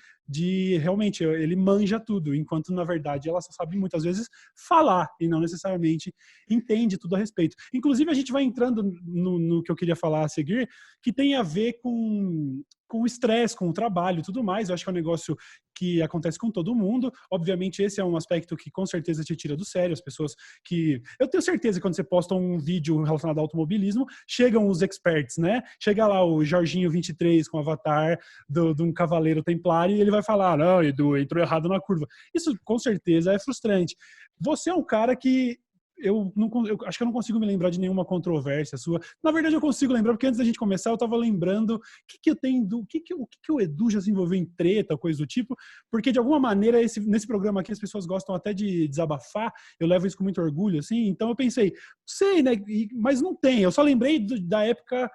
realmente ele manja tudo, enquanto na verdade ela só sabe muitas vezes falar e não necessariamente entende tudo a respeito. Inclusive a gente vai entrando no que eu queria falar a seguir, que tem a ver com o estresse, com o trabalho e tudo mais. Eu acho que é um negócio que acontece com todo mundo. Obviamente, esse é um aspecto que com certeza te tira do sério. As pessoas que... Eu tenho certeza que quando você posta um vídeo relacionado ao automobilismo, chegam os experts, né? Chega lá o Jorginho 23 com o avatar de um cavaleiro templário e ele vai falar, não, Edu, entrou errado na curva. Isso, com certeza, é frustrante. Você é um cara que... Eu acho que eu não consigo me lembrar de nenhuma controvérsia sua. Na verdade, eu consigo lembrar, porque antes da gente começar, eu estava lembrando o que o Edu já se envolveu em treta, coisa do tipo, porque de alguma maneira, nesse programa aqui, as pessoas gostam até de desabafar, eu levo isso com muito orgulho, assim, então eu pensei, sei, né, mas não tem, eu só lembrei da época...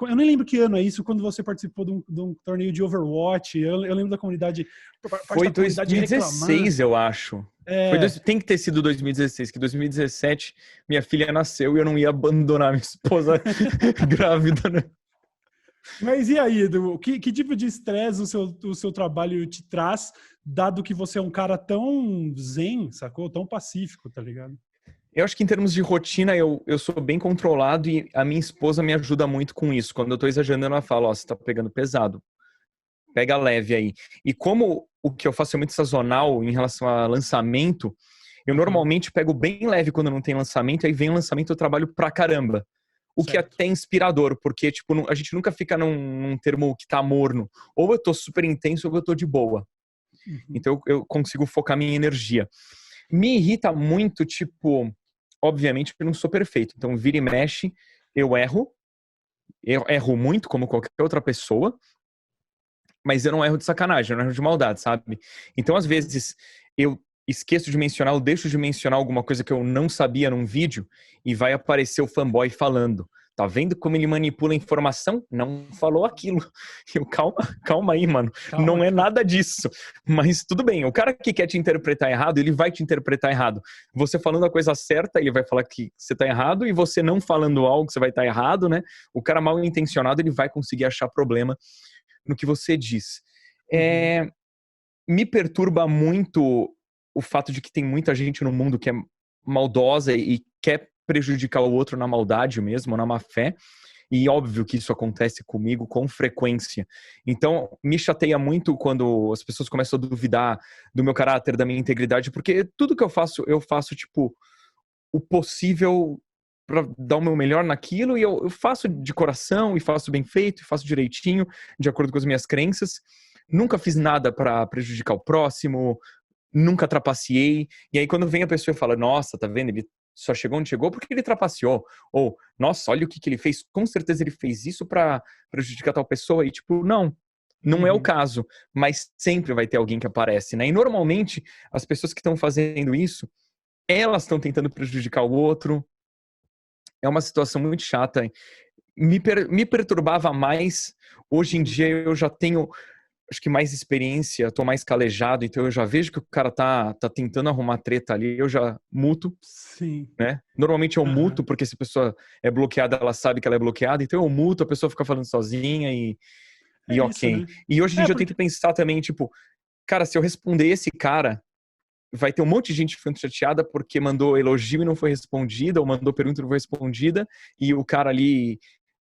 Eu nem lembro que ano é isso, quando você participou de um torneio de Overwatch. Eu lembro da comunidade. Foi 2016, eu acho. Tem que ter sido 2016, que 2017 minha filha nasceu e eu não ia abandonar minha esposa grávida, né? Mas e aí, Edu? Que tipo de estresse o seu trabalho te traz, dado que você é um cara tão zen, sacou? Tão pacífico, tá ligado? Eu acho que em termos de rotina, eu sou bem controlado e a minha esposa me ajuda muito com isso. Quando eu tô exagerando, ela fala, ó, você tá pegando pesado. Pega leve aí. E como o que eu faço é muito sazonal em relação a lançamento, eu normalmente pego bem leve quando não tem lançamento, aí vem o lançamento eu trabalho pra caramba. O que é até inspirador, porque tipo, a gente nunca fica num termo que tá morno. Ou eu tô super intenso ou eu tô de boa. Então eu consigo focar minha energia. Me irrita muito, tipo... Obviamente, eu não sou perfeito. Então, vira e mexe, eu erro. Eu erro muito, como qualquer outra pessoa. Mas eu não erro de sacanagem, eu não erro de maldade, sabe? Então, às vezes, eu esqueço de mencionar, ou deixo de mencionar alguma coisa que eu não sabia num vídeo e vai aparecer o fanboy falando. Tá vendo como ele manipula a informação? Não falou aquilo. Eu, calma aí, mano. Não é nada disso. Mas tudo bem. O cara que quer te interpretar errado, ele vai te interpretar errado. Você falando a coisa certa, ele vai falar que você tá errado, e você não falando algo, você vai estar errado, né? O cara mal intencionado, ele vai conseguir achar problema no que você diz. Me perturba muito o fato de que tem muita gente no mundo que é maldosa e quer prejudicar o outro na maldade mesmo, na má fé. E óbvio que isso acontece comigo com frequência. Então, me chateia muito quando as pessoas começam a duvidar do meu caráter, da minha integridade, porque tudo que eu faço, tipo, o possível para dar o meu melhor naquilo, e eu faço de coração, e faço bem feito, e faço direitinho, de acordo com as minhas crenças. Nunca fiz nada para prejudicar o próximo, nunca trapaceei. E aí quando vem a pessoa e fala, nossa, tá vendo, ele só chegou onde chegou porque ele trapaceou. Ou, nossa, olha o que ele fez, com certeza ele fez isso para prejudicar tal pessoa. E tipo, não é o caso, mas sempre vai ter alguém que aparece, né? E normalmente as pessoas que estão fazendo isso, elas estão tentando prejudicar o outro. É uma situação muito chata. Me perturbava mais. Hoje em dia eu já tenho, acho que mais experiência, tô mais calejado, então eu já vejo que o cara tá tentando arrumar treta ali, eu já muto. Sim. Né? Normalmente eu muto, porque se a pessoa é bloqueada, ela sabe que ela é bloqueada, então eu muto, a pessoa fica falando sozinha e ok. Isso, né? E hoje em dia eu tento pensar também, tipo, cara, se eu responder esse cara, vai ter um monte de gente ficando chateada porque mandou elogio e não foi respondida, ou mandou pergunta e não foi respondida, e o cara ali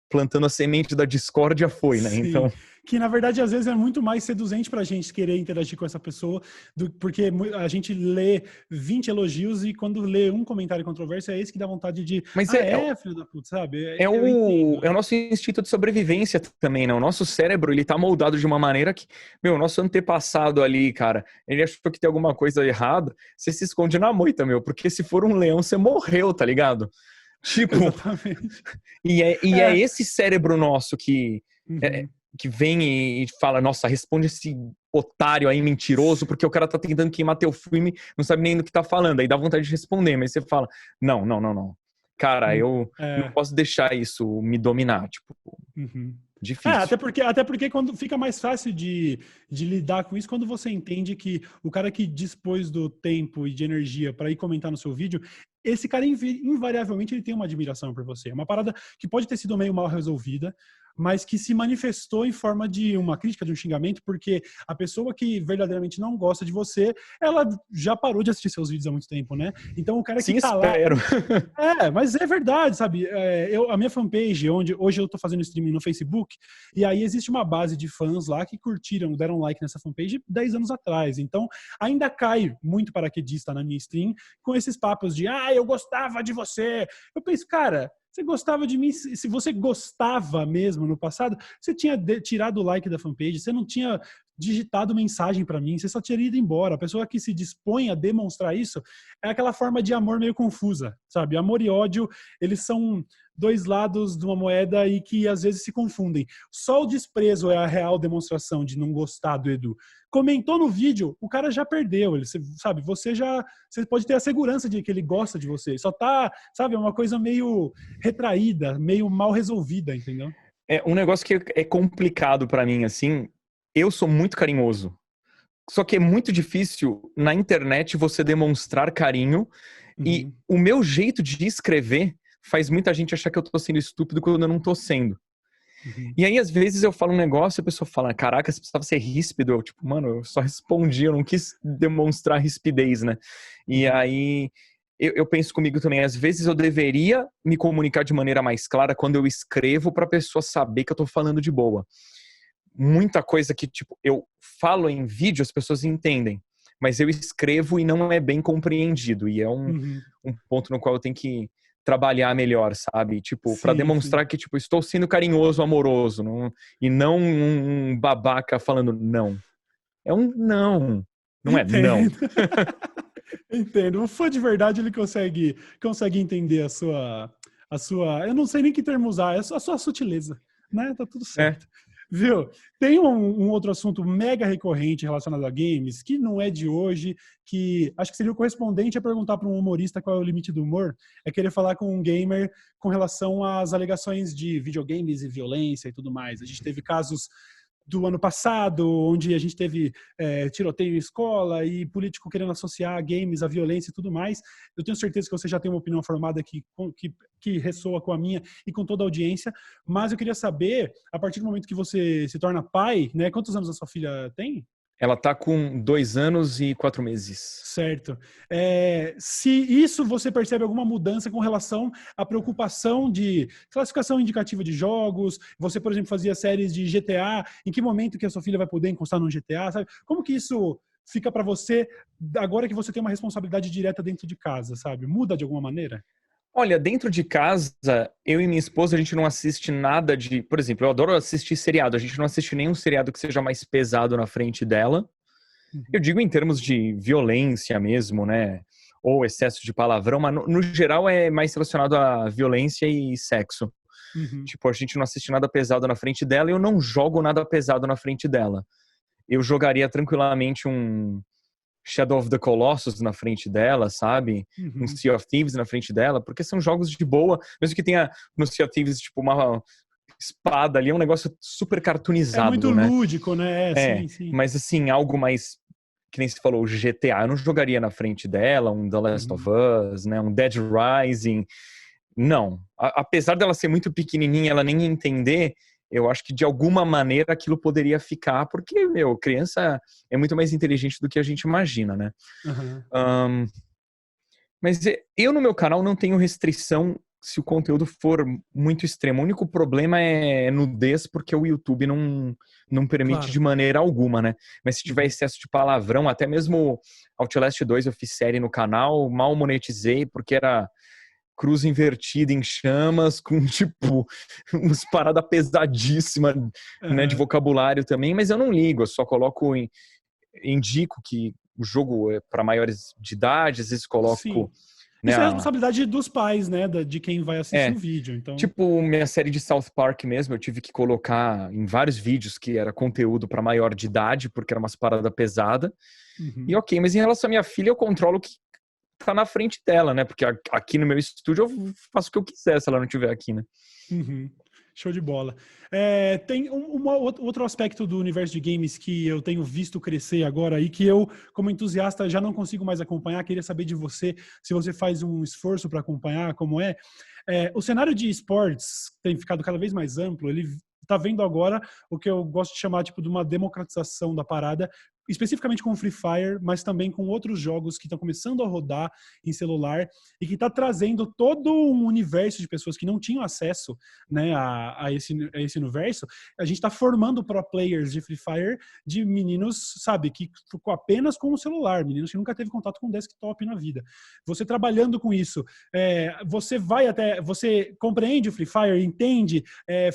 plantando a semente da discórdia foi, né? Sim. Então, Que na verdade às vezes é muito mais seduzente pra gente querer interagir com essa pessoa, porque a gente lê 20 elogios e quando lê um comentário controverso é esse que dá vontade de, mas filho da puta, sabe? é Eu entendo. o nosso instinto de sobrevivência também, né? O nosso cérebro, ele tá moldado de uma maneira que, meu, o nosso antepassado ali, cara, ele achou que tem alguma coisa errada, você se esconde na moita, meu, porque se for um leão, você morreu, tá ligado? Tipo, Exatamente. é É. esse cérebro nosso Uhum. que vem e fala, nossa, responde esse otário aí mentiroso, porque o cara tá tentando queimar teu filme, não sabe nem do que tá falando, aí dá vontade de responder, mas você fala, não, não, não, não. Cara, eu não É. posso deixar isso me dominar, tipo, Uhum. difícil. Até porque quando fica mais fácil de lidar com isso quando você entende que o cara que dispôs do tempo e de energia para ir comentar no seu vídeo, esse cara invariavelmente ele tem uma admiração por você. É uma parada que pode ter sido meio mal resolvida, mas que se manifestou em forma de uma crítica, de um xingamento, porque a pessoa que verdadeiramente não gosta de você, ela já parou de assistir seus vídeos há muito tempo, né? Então o cara que Sim, tá lá espero. mas é verdade, sabe? A minha fanpage, onde hoje eu tô fazendo streaming no Facebook, e aí existe uma base de fãs lá que curtiram, deram like nessa fanpage 10 anos atrás. Então, ainda cai muito paraquedista na minha stream com esses papos de, eu gostava de você. Eu penso, cara, você gostava de mim, se você gostava mesmo no passado, você tinha tirado o like da fanpage, você não tinha digitado mensagem pra mim, você só tinha ido embora. A pessoa que se dispõe a demonstrar isso é aquela forma de amor meio confusa, sabe? Amor e ódio, eles são dois lados de uma moeda e que às vezes se confundem. Só o desprezo é a real demonstração de não gostar do Edu. Comentou no vídeo, o cara já perdeu, ele, sabe? Você pode ter a segurança de que ele gosta de você. Só tá, sabe, é uma coisa meio retraída, meio mal resolvida, entendeu? É um negócio que é complicado pra mim, assim, eu sou muito carinhoso. Só que é muito difícil na internet você demonstrar carinho e Uhum. o meu jeito de escrever faz muita gente achar que eu tô sendo estúpido quando eu não tô sendo. Uhum. E aí, às vezes, eu falo um negócio e a pessoa fala, caraca, você precisava ser ríspido. Eu, tipo, mano, eu só respondi, eu não quis demonstrar rispidez, né? E Uhum. aí, eu penso comigo também, às vezes eu deveria me comunicar de maneira mais clara quando eu escrevo pra pessoa saber que eu tô falando de boa. Muita coisa que, tipo, eu falo em vídeo, as pessoas entendem, mas eu escrevo e não é bem compreendido. E é Uhum. um ponto no qual eu tenho que trabalhar melhor, sabe? Tipo, para Sim, sim. demonstrar que, tipo, estou sendo carinhoso, amoroso, e não um babaca falando não. É um não. Não é não. Entendo. Entendo. O fã de verdade, ele consegue entender eu não sei nem que termo usar, é a sua sutileza, né? Tá tudo É. certo. Viu? Tem um outro assunto mega recorrente relacionado a games, que não é de hoje, que acho que seria o correspondente a perguntar para um humorista qual é o limite do humor, é querer falar com um gamer com relação às alegações de videogames e violência e tudo mais. A gente teve casos do ano passado, onde a gente teve tiroteio em escola e político querendo associar games à violência e tudo mais. Eu tenho certeza que você já tem uma opinião formada que ressoa com a minha e com toda a audiência, mas eu queria saber, a partir do momento que você se torna pai, né? Quantos anos a sua filha tem? Ela tá com 2 anos e 4 meses. Certo. Se isso você percebe alguma mudança com relação à preocupação de classificação indicativa de jogos, você, por exemplo, fazia séries de GTA, em que momento que a sua filha vai poder encostar no GTA, sabe? Como que isso fica para você agora que você tem uma responsabilidade direta dentro de casa, sabe? Muda de alguma maneira? Olha, dentro de casa, eu e minha esposa, a gente não assiste nada de... Por exemplo, eu adoro assistir seriado. A gente não assiste nenhum seriado que seja mais pesado na frente dela. Eu Uhum. digo em termos de violência mesmo, né? Ou excesso de palavrão, mas no geral é mais relacionado a violência e sexo. Uhum. Tipo, a gente não assiste nada pesado na frente dela e eu não jogo nada pesado na frente dela. Eu jogaria tranquilamente um Shadow of the Colossus na frente dela, sabe? Um Uhum. Sea of Thieves na frente dela, porque são jogos de boa, mesmo que tenha no Sea of Thieves, tipo, uma espada ali, é um negócio super É muito cartoonizado, né? lúdico, né? É, Sim, sim. mas assim, algo mais, que nem você falou, GTA, eu não jogaria na frente dela, um The Last of Uhum. Us, né? Um Dead Rising. Não. Apesar dela ser muito pequenininha, ela nem entender, eu acho que de alguma maneira aquilo poderia ficar, porque, meu, criança é muito mais inteligente do que a gente imagina, né? Uhum. Ahn, mas eu no meu canal não tenho restrição se o conteúdo for muito extremo. O único problema é nudez, porque o YouTube não permite Claro. de maneira alguma, né? Mas se tiver Uhum. excesso de palavrão, até mesmo Outlast 2 eu fiz série no canal, mal monetizei, porque era cruz invertida em chamas, com, tipo, umas paradas pesadíssimas, né, de Aham. vocabulário também, mas eu não ligo, eu só coloco, indico que o jogo é para maiores de idade, às vezes Sim. coloco, né, Isso é a responsabilidade dos pais, né? De quem vai assistir o é, vídeo. Então, tipo, minha série de South Park mesmo, eu tive que colocar em vários vídeos que era conteúdo para maior de idade, porque era umas paradas pesadas. E uhum. ok, mas em relação à minha filha, eu controlo o que tá na frente dela, né? Porque aqui no meu estúdio eu faço o que eu quiser se ela não estiver aqui, né? Uhum. Show de bola. Tem outro aspecto do universo de games que eu tenho visto crescer agora e que eu, como entusiasta, já não consigo mais acompanhar. Queria saber de você se você faz um esforço para acompanhar, como é. O cenário de esportes tem ficado cada vez mais amplo. Ele está vendo agora o que eu gosto de chamar tipo de uma democratização da parada, especificamente com o Free Fire, mas também com outros jogos que estão começando a rodar em celular e que está trazendo todo um universo de pessoas que não tinham acesso, né, a esse universo. A gente está formando pro players de Free Fire de meninos, sabe, que ficou apenas com o celular, meninos que nunca teve contato com desktop na vida. Você trabalhando com isso, você compreende o Free Fire, entende,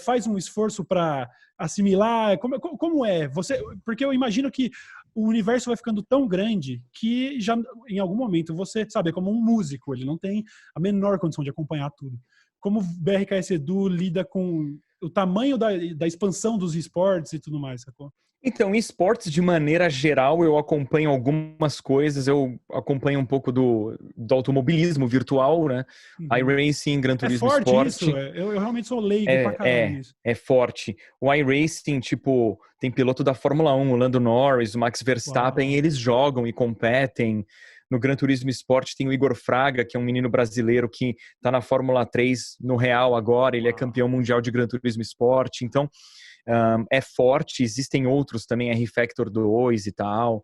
faz um esforço para assimilar, como é? Porque eu imagino que o universo vai ficando tão grande que já em algum momento você, sabe, é como um músico, ele não tem a menor condição de acompanhar tudo. Como o BRKS Edu lida com o tamanho da expansão dos esportes e tudo mais, sacou? Então, esportes, de maneira geral, eu acompanho algumas coisas, eu acompanho um pouco do automobilismo virtual, né? Uhum. iRacing, Gran É Turismo forte Sport, isso? Eu realmente sou leigo pra caramba nisso. é forte. O iRacing, tipo, tem piloto da Fórmula 1, o Lando Norris, o Max Verstappen, Uau. eles jogam e competem. No Gran Turismo Sport tem o Igor Fraga, que é um menino brasileiro que tá na Fórmula 3 no Real agora, ele é Uau. campeão mundial de Gran Turismo Sport, então é forte, existem outros também, R-Factor 2 e tal,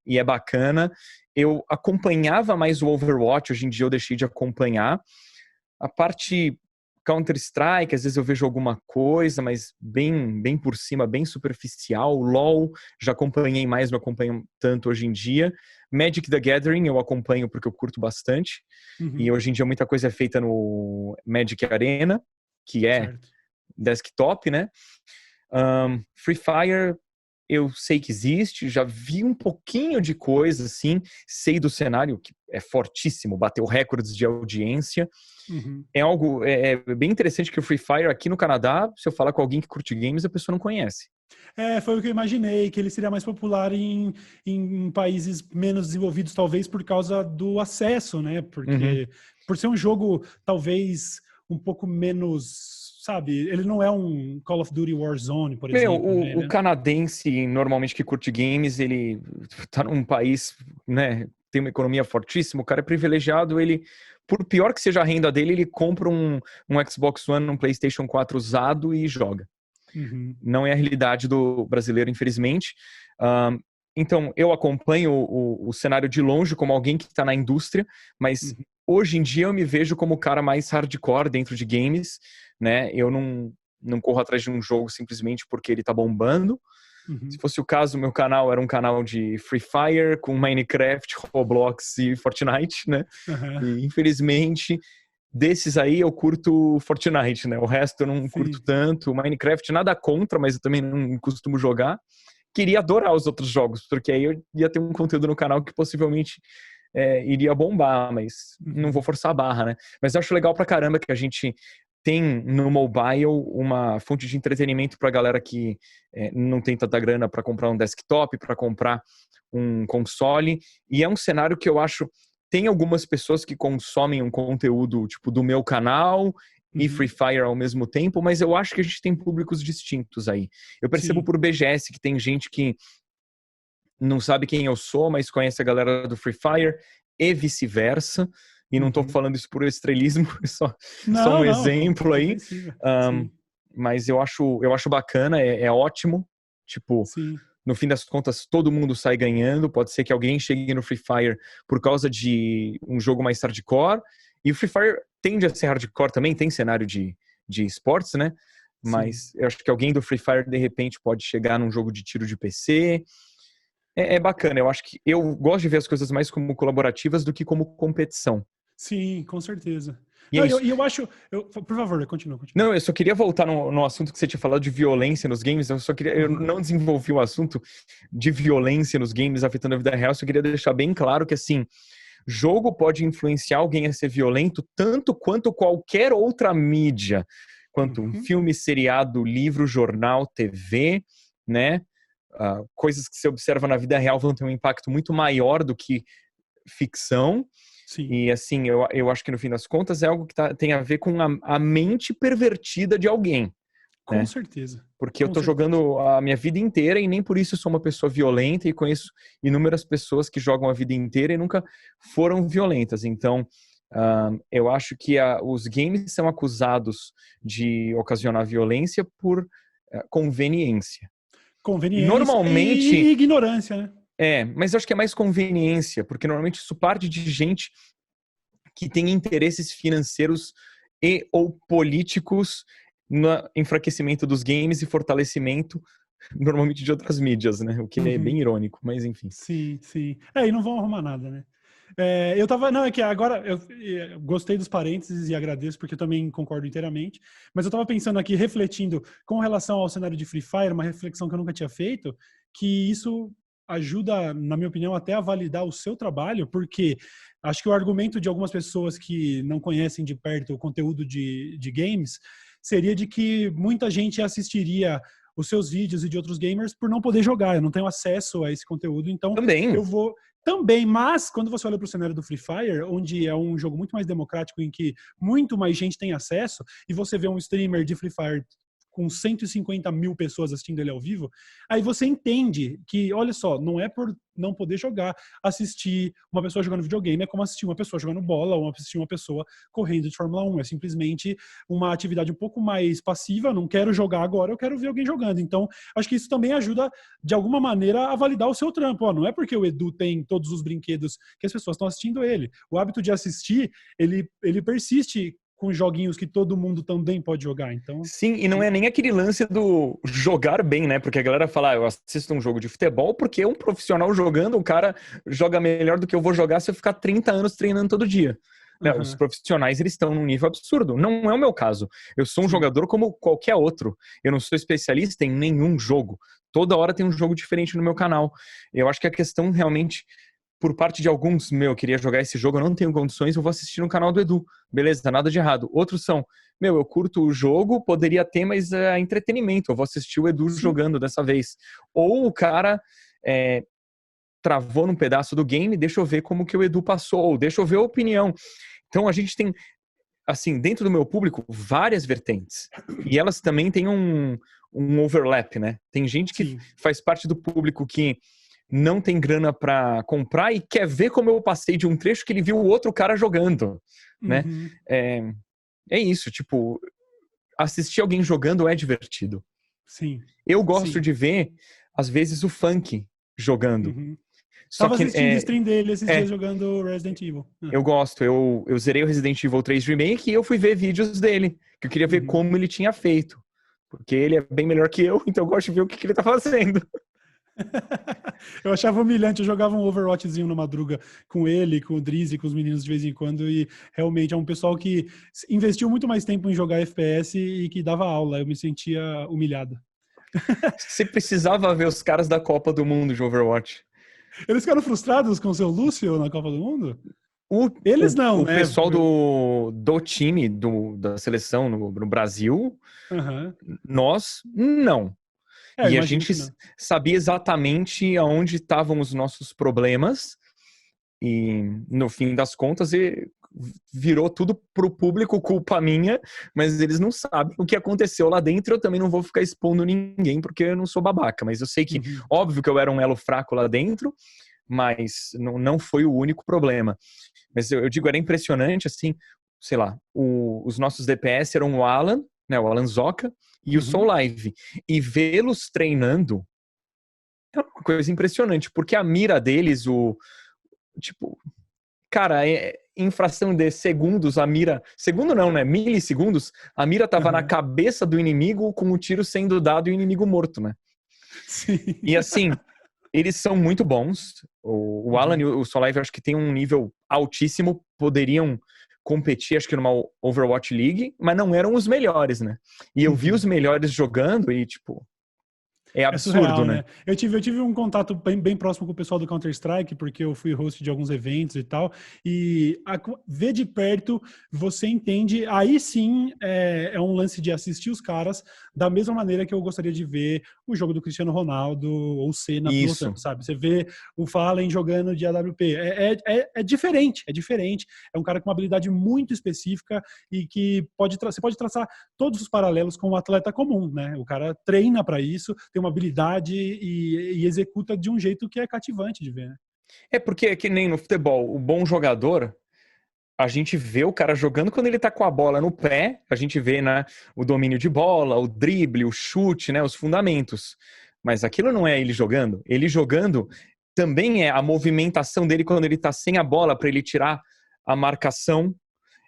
e é bacana. Eu acompanhava mais o Overwatch, hoje em dia eu deixei de acompanhar. A parte Counter-Strike, às vezes eu vejo alguma coisa, mas bem por cima, bem superficial. LoL, já acompanhei mais, não acompanho tanto hoje em dia. Magic the Gathering eu acompanho porque eu curto bastante. E Uhum. hoje em dia muita coisa é feita no Magic Arena, que é Certo. desktop, né? Free Fire, eu sei que existe, já vi um pouquinho de coisa, assim, sei do cenário, que é fortíssimo, bateu recordes de audiência. Uhum. É algo bem interessante que o Free Fire aqui no Canadá, se eu falar com alguém que curte games, a pessoa não conhece. Foi o que eu imaginei, que ele seria mais popular em países menos desenvolvidos, talvez por causa do acesso, né? Uhum. Porque por ser um jogo talvez um pouco menos, sabe, ele não é um Call of Duty Warzone, por Meu, exemplo, né? o canadense, normalmente que curte games, ele tá num país, né, tem uma economia fortíssima, o cara é privilegiado, ele, por pior que seja a renda dele, ele compra um Xbox One, um PlayStation 4 usado e joga. Uhum. Não é a realidade do brasileiro, infelizmente. Então, eu acompanho o cenário de longe como alguém que está na indústria, mas Uhum. hoje em dia eu me vejo como o cara mais hardcore dentro de games, né? Eu não corro atrás de um jogo simplesmente porque ele está bombando. Se Uhum. fosse o caso, meu canal era um canal de Free Fire com Minecraft, Roblox e Fortnite, né? Uhum. E infelizmente desses aí eu curto Fortnite, né? O resto eu não curto Sim. tanto. Minecraft nada contra, mas eu também não costumo jogar. Queria adorar os outros jogos, porque aí eu ia ter um conteúdo no canal que possivelmente iria bombar, mas não vou Uhum. forçar a barra, né? Mas eu acho legal pra caramba que a gente tem no mobile uma fonte de entretenimento pra galera que não tem tanta grana pra comprar um desktop, pra comprar um console. E é um cenário que eu acho tem algumas pessoas que consomem um conteúdo tipo do meu canal e Free Uhum. Fire ao mesmo tempo, mas eu acho que a gente tem públicos distintos aí. Eu percebo Sim. por BGS que tem gente que não sabe quem eu sou, mas conhece a galera do Free Fire e vice-versa. E não estou Uhum. falando isso por estrelismo, é só Não, um não, exemplo aí. compreensível. Um, Sim. mas eu acho bacana, é ótimo. Tipo, Sim. no fim das contas, todo mundo sai ganhando. Pode ser que alguém chegue no Free Fire por causa de um jogo mais hardcore E o Free Fire tende a ser hardcore também, tem cenário de esportes, né? Mas eu acho que alguém do Free Fire, de repente, pode chegar num jogo de tiro de PC. É bacana, eu acho que eu gosto de ver as coisas mais como colaborativas do que como competição. Sim, com certeza. E Não, é isso. eu acho. Por favor, continua. Não, eu só queria voltar no assunto que você tinha falado de violência nos games. Eu não desenvolvi o assunto de violência nos games afetando a vida real. Só queria deixar bem claro que, assim, jogo pode influenciar alguém a ser violento tanto quanto qualquer outra mídia. Quanto um filme, seriado, livro, jornal, TV, né? Coisas que você observa na vida real vão ter um impacto muito maior do que ficção. Sim. E assim, eu acho que no fim das contas é algo que tem a ver com a mente pervertida de alguém. Com né? certeza. Porque eu tô jogando a minha vida inteira e nem por isso eu sou uma pessoa violenta, e conheço inúmeras pessoas que jogam a vida inteira e nunca foram violentas. Então, eu acho que os games são acusados de ocasionar violência por conveniência. Conveniência Normalmente, e ignorância, né? mas eu acho que é mais conveniência, porque normalmente isso parte de gente que tem interesses financeiros e ou políticos no enfraquecimento dos games e fortalecimento, normalmente, de outras mídias, né? O que é bem irônico, mas enfim. Sim, sim. E não vão arrumar nada, né? Não, é que agora eu gostei dos parênteses e agradeço porque eu também concordo inteiramente, mas eu tava pensando aqui, refletindo com relação ao cenário de Free Fire, uma reflexão que eu nunca tinha feito, que isso ajuda, na minha opinião, até a validar o seu trabalho, porque acho que o argumento de algumas pessoas que não conhecem de perto o conteúdo de games seria de que muita gente assistiria os seus vídeos e de outros gamers por não poder jogar. Eu não tenho acesso a esse conteúdo, então eu vou também, mas quando você olha para o cenário do Free Fire, onde é um jogo muito mais democrático, em que muito mais gente tem acesso, e você vê um streamer de Free Fire com 150 mil pessoas assistindo ele ao vivo, aí você entende que, olha só, não é por não poder jogar, assistir uma pessoa jogando videogame é como assistir uma pessoa jogando bola ou assistir uma pessoa correndo de Fórmula 1. É simplesmente uma atividade um pouco mais passiva, não quero jogar agora, eu quero ver alguém jogando. Então, acho que isso também ajuda, de alguma maneira, a validar o seu trampo. Não é porque o Edu tem todos os brinquedos que as pessoas estão assistindo ele. O hábito de assistir, ele persiste com joguinhos que todo mundo também pode jogar, então... Sim, e não é nem aquele lance do jogar bem, né? Porque a galera fala, eu assisto um jogo de futebol porque é um profissional jogando, um cara joga melhor do que eu vou jogar se eu ficar 30 anos treinando todo dia. Os profissionais, eles estão num nível absurdo. Não é o meu caso. Eu sou um jogador como qualquer outro. Eu não sou especialista em nenhum jogo. Toda hora tem um jogo diferente no meu canal. Eu acho que a questão realmente... por parte de alguns, eu queria jogar esse jogo, eu não tenho condições, eu vou assistir no canal do Edu. Beleza, nada de errado. Outros são, eu curto o jogo, poderia ter, mas é entretenimento, eu vou assistir o Edu jogando dessa vez. Ou o cara travou num pedaço do game, deixa eu ver como que o Edu passou, ou deixa eu ver a opinião. Então a gente tem, assim, dentro do meu público, várias vertentes. E elas também têm um overlap, né? Tem gente que faz parte do público que não tem grana pra comprar e quer ver como eu passei de um trecho que ele viu o outro cara jogando, né? É isso, tipo, assistir alguém jogando é divertido. Sim. Eu gosto de ver, às vezes, o Funk jogando. Só Tava que, assistindo stream dele esses dias jogando Resident Evil. Eu gosto, eu zerei o Resident Evil 3 Remake e eu fui ver vídeos dele, que eu queria ver como ele tinha feito. Porque ele é bem melhor que eu, então eu gosto de ver o que ele tá fazendo. Eu achava humilhante, eu jogava um Overwatchzinho na madruga com ele, com o Drizzy, com os meninos de vez em quando, e realmente é um pessoal que investiu muito mais tempo em jogar FPS e que dava aula, eu me sentia humilhado. Você precisava ver os caras da Copa do Mundo de Overwatch. Eles ficaram frustrados com o seu Lúcio na Copa do Mundo? Eles não, né? O pessoal do time, da seleção no Brasil, nós não. E a gente sabia exatamente aonde estavam os nossos problemas e, no fim das contas, virou tudo pro público culpa minha, mas eles não sabem o que aconteceu lá dentro. Eu também não vou ficar expondo ninguém porque eu não sou babaca, mas eu sei que, óbvio que eu era um elo fraco lá dentro, mas não foi o único problema. Mas eu digo, era impressionante, assim, sei lá, os nossos DPS eram o Alan, né, o Alan Zoca e o Soul Live. E vê-los treinando é uma coisa impressionante, porque a mira deles, cara, em fração de segundos, a mira... Segundo não, né? Milissegundos, a mira tava na cabeça do inimigo com o tiro sendo dado e o inimigo morto, né? Sim. E assim, eles são muito bons. O Alan e o Solive, eu acho que tem um nível altíssimo, poderiam competir, acho que numa Overwatch League, mas não eram os melhores, né? E eu vi os melhores jogando e, tipo, é absurdo, surreal, né? Eu tive um contato bem próximo com o pessoal do Counter-Strike, porque eu fui host de alguns eventos e tal, e ver de perto, você entende, aí sim é um lance de assistir os caras da mesma maneira que eu gostaria de ver o jogo do Cristiano Ronaldo ou Senna pilotando, sabe? Você vê o Fallen jogando de AWP, é diferente, é um cara com uma habilidade muito específica e que você pode traçar todos os paralelos com um atleta comum, né? O cara treina para isso, tem uma habilidade e executa de um jeito que é cativante de ver, né? É porque é que nem no futebol, o bom jogador, a gente vê o cara jogando quando ele tá com a bola no pé, a gente vê, né, o domínio de bola, o drible, o chute, né, os fundamentos. Mas aquilo não é ele jogando. Ele jogando também é a movimentação dele quando ele tá sem a bola para ele tirar a marcação.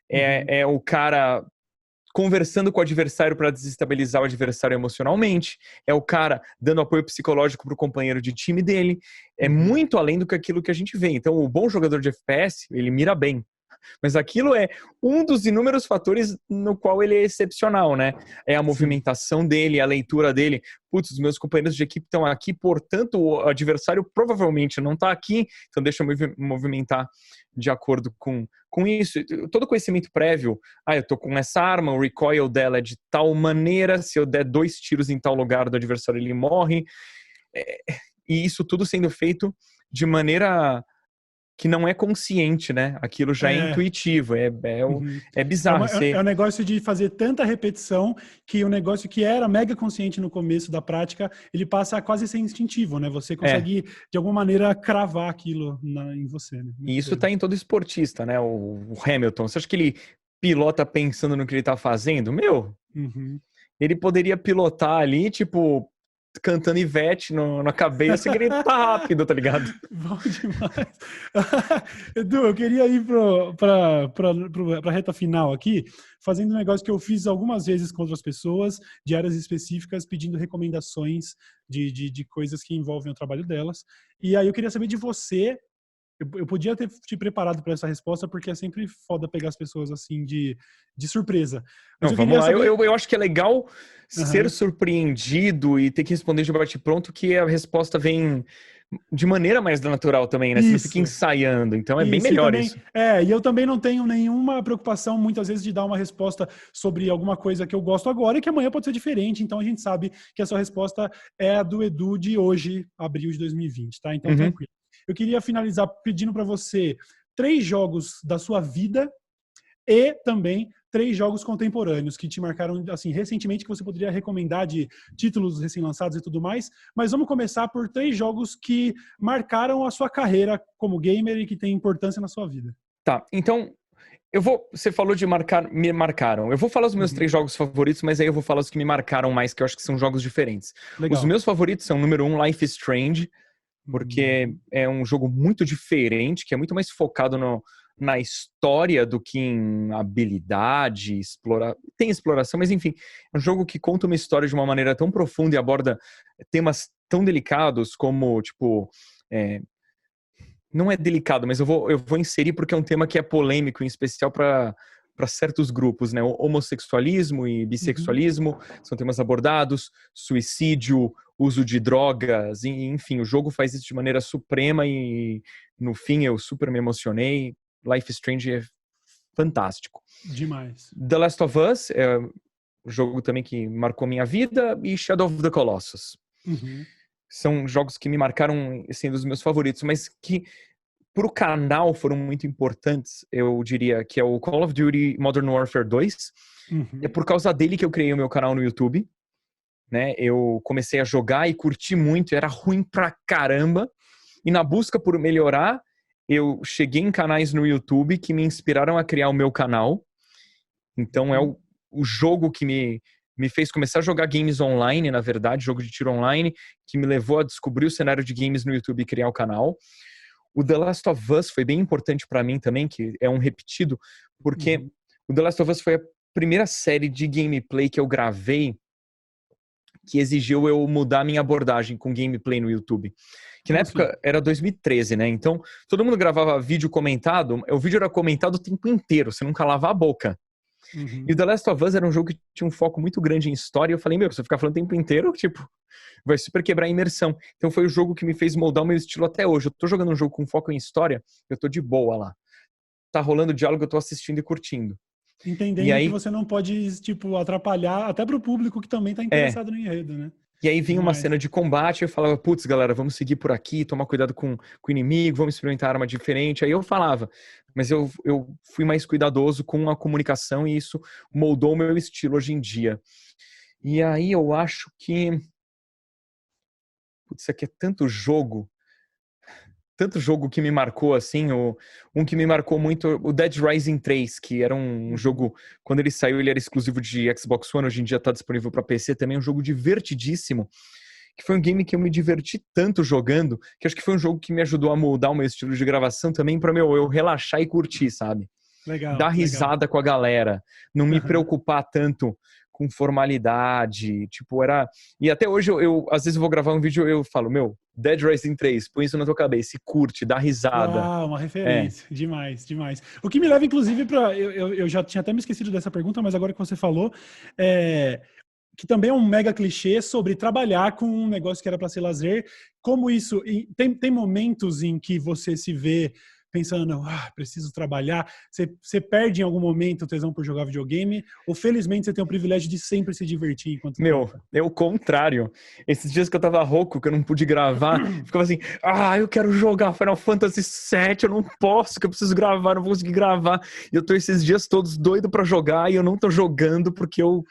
É o cara conversando com o adversário para desestabilizar o adversário emocionalmente, é o cara dando apoio psicológico para o companheiro de time dele, é muito além do que aquilo que a gente vê. Então, o bom jogador de FPS, ele mira bem, mas aquilo é um dos inúmeros fatores no qual ele é excepcional, né? É a movimentação dele, a leitura dele. Putz, os meus companheiros de equipe estão aqui, portanto, o adversário provavelmente não está aqui, então deixa eu me movimentar de acordo com isso. Todo conhecimento prévio, eu tô com essa arma, o recoil dela é de tal maneira, se eu der 2 tiros em tal lugar do adversário, ele morre. E isso tudo sendo feito de maneira que não é consciente, né? Aquilo já é intuitivo, é bizarro. É um negócio de fazer tanta repetição que o negócio que era mega consciente no começo da prática, ele passa a quase ser instintivo, né? Você consegue, de alguma maneira, cravar aquilo em você, né? E isso tá em todo esportista, né? O Hamilton, você acha que ele pilota pensando no que ele tá fazendo? Meu, ele poderia pilotar ali, tipo, cantando Ivete na cabeça e gritar rápido, tá ligado? Bom demais. Edu, eu queria ir pra reta final aqui, fazendo um negócio que eu fiz algumas vezes com outras pessoas, de áreas específicas, pedindo recomendações de coisas que envolvem o trabalho delas. E aí eu queria saber de você. Eu podia ter te preparado para essa resposta, porque é sempre foda pegar as pessoas assim de surpresa. Mas Não, eu vamos queria lá. saber. Eu acho que é legal ser surpreendido e ter que responder de bate-pronto, que a resposta vem de maneira mais natural também, né? Você não fica ensaiando. Então é bem melhor isso. E eu também não tenho nenhuma preocupação, muitas vezes, de dar uma resposta sobre alguma coisa que eu gosto agora e que amanhã pode ser diferente. Então a gente sabe que a sua resposta é a do Edu de hoje, abril de 2020, tá? Então tranquilo. Eu queria finalizar pedindo para você 3 jogos da sua vida e também 3 jogos contemporâneos que te marcaram assim recentemente, que você poderia recomendar, de títulos recém-lançados e tudo mais. Mas vamos começar por 3 jogos que marcaram a sua carreira como gamer e que tem importância na sua vida. Tá, então você falou de me marcaram. Eu vou falar os meus 3 jogos favoritos, mas aí eu vou falar os que me marcaram mais, que eu acho que são jogos diferentes. Legal. Os meus favoritos são, número 1, Life is Strange, porque é um jogo muito diferente, que é muito mais focado na história do que em habilidade, tem exploração, mas enfim, é um jogo que conta uma história de uma maneira tão profunda e aborda temas tão delicados como, tipo, não é delicado, mas eu vou inserir porque é um tema que é polêmico, em especial para certos grupos, né? O homossexualismo e bissexualismo são temas abordados, suicídio, uso de drogas, enfim, o jogo faz isso de maneira suprema e no fim eu super me emocionei. Life is Strange é fantástico. Demais. The Last of Us é um jogo também que marcou minha vida, e Shadow of the Colossus. São jogos que me marcaram, assim, dos meus favoritos, mas que pro canal foram muito importantes. Eu diria que é o Call of Duty Modern Warfare 2. É por causa dele que eu criei o meu canal no YouTube, né? Eu comecei a jogar e curti muito, era ruim pra caramba. E na busca por melhorar, eu cheguei em canais no YouTube que me inspiraram a criar o meu canal. Então é o jogo que me fez começar a jogar games online, na verdade, jogo de tiro online, que me levou a descobrir o cenário de games no YouTube e criar o canal. O The Last of Us foi bem importante pra mim também, que é um repetido, porque o The Last of Us foi a primeira série de gameplay que eu gravei que exigiu eu mudar minha abordagem com gameplay no YouTube. Que na Como época assim? era 2013, né? Então, todo mundo gravava vídeo comentado, o vídeo era comentado o tempo inteiro, você não calava a boca. E o Uhum. The Last of Us era um jogo que tinha um foco muito grande em história, e eu falei, meu, se eu ficar falando o tempo inteiro, tipo, vai super quebrar a imersão. Então foi o jogo que me fez moldar o meu estilo até hoje. Eu tô jogando um jogo com foco em história, eu tô de boa lá. Tá rolando diálogo, eu tô assistindo e curtindo. E Entendendo que aí, você não pode, tipo, atrapalhar até pro público que também tá é, interessado no enredo, né? e aí vinha uma Demais. cena de combate, eu falava, putz, galera, vamos seguir por aqui, tomar cuidado com o inimigo, vamos experimentar arma diferente. Aí eu falava, mas eu fui mais cuidadoso com a comunicação e isso moldou o meu estilo hoje em dia. E aí eu acho que, putz, isso aqui é tanto jogo que me marcou, assim, um que me marcou muito, o Dead Rising 3, que era um Uhum. jogo, quando ele saiu, ele era exclusivo de Xbox One, hoje em dia tá disponível para PC também, um jogo divertidíssimo, que foi um game que eu me diverti tanto jogando, que acho que foi um jogo que me ajudou a moldar o meu estilo de gravação também, pra eu relaxar e curtir, sabe? Dar Legal, legal. risada com a galera, não me Aham. preocupar tanto com formalidade, tipo, era... E até hoje, às vezes eu vou gravar um vídeo e eu falo, meu, Dead Rising 3, põe isso na tua cabeça e curte, dá risada. Uau, uma É, referência. Demais, demais. O que me leva, inclusive, para. Eu já tinha até me esquecido dessa pergunta, mas agora que você falou, é, que também é um mega clichê sobre trabalhar com um negócio que era para ser lazer. Como isso. Tem momentos em que você se vê pensando, preciso trabalhar. Você perde em algum momento o tesão por jogar videogame? Ou felizmente você tem o privilégio de sempre se divertir enquanto meu, toca? é o contrário. Esses dias que eu tava rouco, que eu não pude gravar, ficava assim, eu quero jogar Final Fantasy VII, eu não posso, que eu preciso gravar, não vou conseguir gravar. E eu tô esses dias todos doido pra jogar e eu não tô jogando porque eu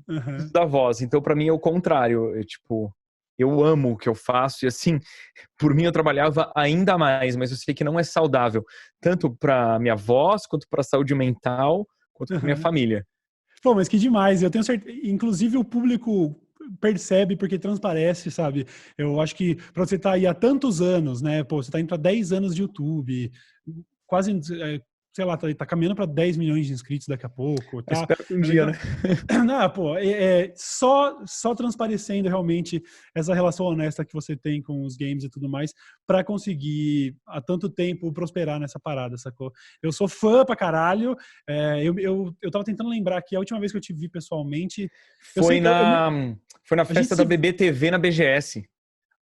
preciso Uhum. da voz. Então, pra mim, é o contrário. Tipo, eu amo o que eu faço e assim, por mim eu trabalhava ainda mais, mas eu sei que não é saudável, tanto pra minha voz, quanto pra saúde mental, quanto pra minha Uhum. família. Pô, mas que demais. Eu tenho certeza. Inclusive, o público percebe porque transparece, sabe? Eu acho que para você estar aí há tantos anos, né? Pô, você tá indo para 10 anos de YouTube, quase, sei lá, tá caminhando para 10 milhões de inscritos daqui a pouco, Eu tá? espero que um É um dia, né? negócio. Não, pô, só transparecendo realmente essa relação honesta que você tem com os games e tudo mais, para conseguir há tanto tempo prosperar nessa parada, sacou? Eu sou fã pra caralho. Eu tava tentando lembrar que a última vez que eu te vi pessoalmente, eu Foi sei, na, foi na a gente festa da se, BBTV na BGS.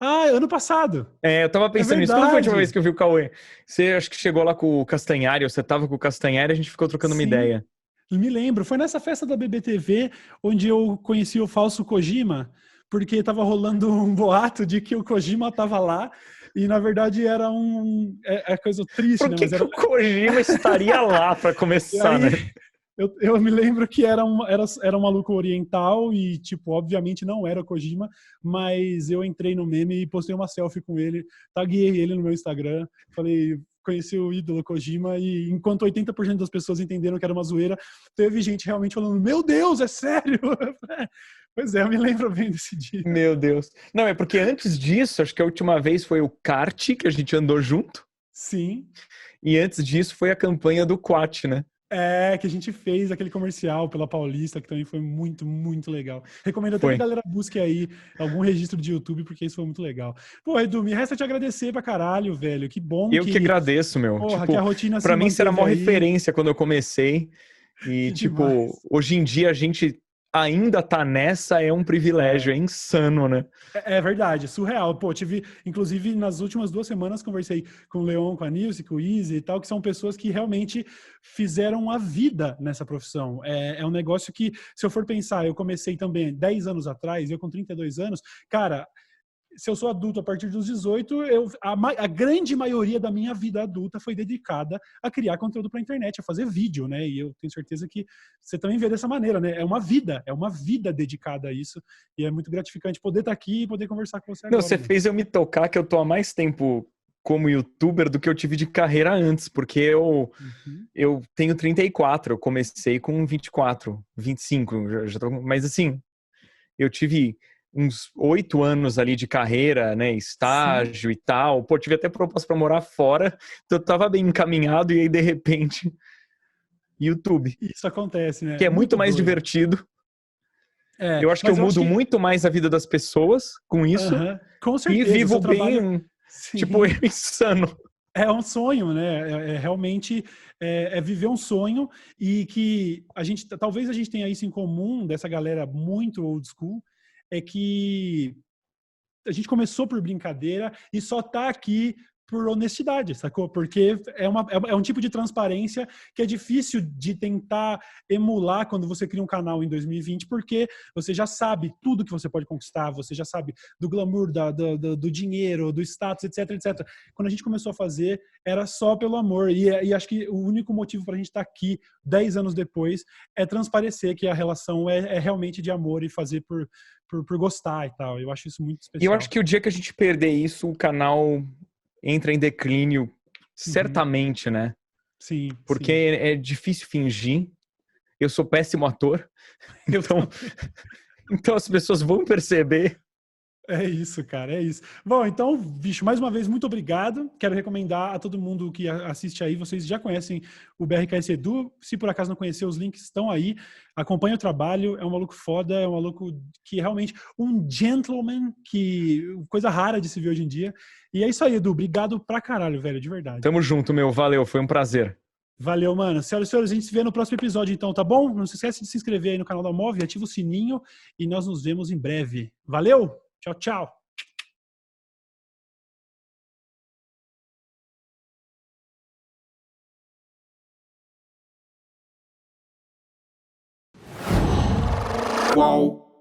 ano passado. É, eu tava É pensando nisso. Quando foi a última vez verdade. que eu vi o Cauê? Você acho que chegou lá com o Castanhari, ou você tava com o Castanhari, a gente ficou trocando uma Sim. ideia. Me lembro, foi nessa festa da BBTV onde eu conheci o falso Kojima, porque estava rolando um boato de que o Kojima estava lá e na verdade era é coisa triste, Por né? que Mas que era o Kojima estaria lá pra e começar, aí né? eu me lembro que era um maluco oriental e tipo obviamente não era o Kojima, mas eu entrei no meme e postei uma selfie com ele, taguei ele no meu Instagram, falei conheci o ídolo Kojima e enquanto 80% das pessoas entenderam que era uma zoeira, teve gente realmente falando, meu Deus, é sério? Pois é, eu me lembro bem desse dia. Meu Deus. Não, é porque antes disso, acho que a última vez foi o kart que a gente andou junto, Sim, e antes disso foi a campanha do Quat, né? que a gente fez aquele comercial pela Paulista, que também foi muito, muito legal. Recomendo até que a Foi. galera busque aí algum registro de YouTube, porque isso foi muito legal. Pô, Edu, me resta te agradecer pra caralho, velho. Que bom Eu que que, agradeço, meu. porra, que a Tipo, rotina se pra mim você era a manteve maior aí. referência quando eu comecei. E, Que tipo, demais. hoje em dia a gente ainda tá nessa, é um privilégio, É, é insano, né? é verdade, surreal. Pô, tive, inclusive, nas últimas 2 semanas, conversei com o Leon, com a Nilce, com o Izzy e tal, que são pessoas que realmente fizeram a vida nessa profissão. É um negócio que, se eu for pensar, eu comecei também 10 anos atrás, eu com 32 anos, cara, se eu sou adulto a partir dos 18, a grande maioria da minha vida adulta foi dedicada a criar conteúdo para a internet, a fazer vídeo, né? E eu tenho certeza que você também vê dessa maneira, né? É uma vida dedicada a isso. E é muito gratificante poder estar aqui e poder conversar com você Não, agora, você mano. fez eu me tocar que eu tô há mais tempo como youtuber do que eu tive de carreira antes, porque Uhum. eu tenho 34, eu comecei com 24, 25, já tô, mas assim, eu tive uns 8 anos ali de carreira, né, estágio e tal. Pô, tive até proposta para morar fora, então eu tava bem encaminhado e aí, de repente, YouTube, Isso acontece, que né? é muito Muito mais doido. divertido. É, Eu acho que eu mas eu acho mudo que. muito mais a vida das pessoas com isso Aham, com e certeza, o vivo seu trabalho. bem, tipo, Sim. insano. É um sonho, né? Realmente viver um sonho e que a gente, talvez a gente tenha isso em comum dessa galera muito old school, é que a gente começou por brincadeira e só tá aqui por honestidade, sacou? Porque é um tipo de transparência que é difícil de tentar emular quando você cria um canal em 2020, porque você já sabe tudo que você pode conquistar, você já sabe do glamour, do dinheiro, do status, etc, etc. Quando a gente começou a fazer, era só pelo amor. E acho que o único motivo para a gente estar aqui 10 anos depois é transparecer que a relação é realmente de amor e fazer por gostar e tal. Eu acho isso muito E eu acho especial. que o dia que a gente perder isso, o canal entra em declínio, Uhum. certamente, né? Sim, Porque sim. é difícil fingir. Eu sou péssimo ator, Eu então, também. então as pessoas vão perceber. É isso, cara, é isso. Bom, então, bicho, mais uma vez, muito obrigado. Quero recomendar a todo mundo que assiste aí. Vocês já conhecem o BRKS Edu. Se por acaso não conhecer, os links estão aí. Acompanhe o trabalho. É um maluco foda, é um maluco que realmente um gentleman, que coisa rara de se ver hoje em dia. E é isso aí, Edu. Obrigado pra caralho, velho, de verdade. Tamo junto, meu. Valeu, foi um prazer. Valeu, mano. Senhoras e senhores, a gente se vê no próximo episódio, então, tá bom? Não se esquece de se inscrever aí no canal da Move, ativa o sininho e nós nos vemos em breve. Valeu! Tchau, tchau! Qual?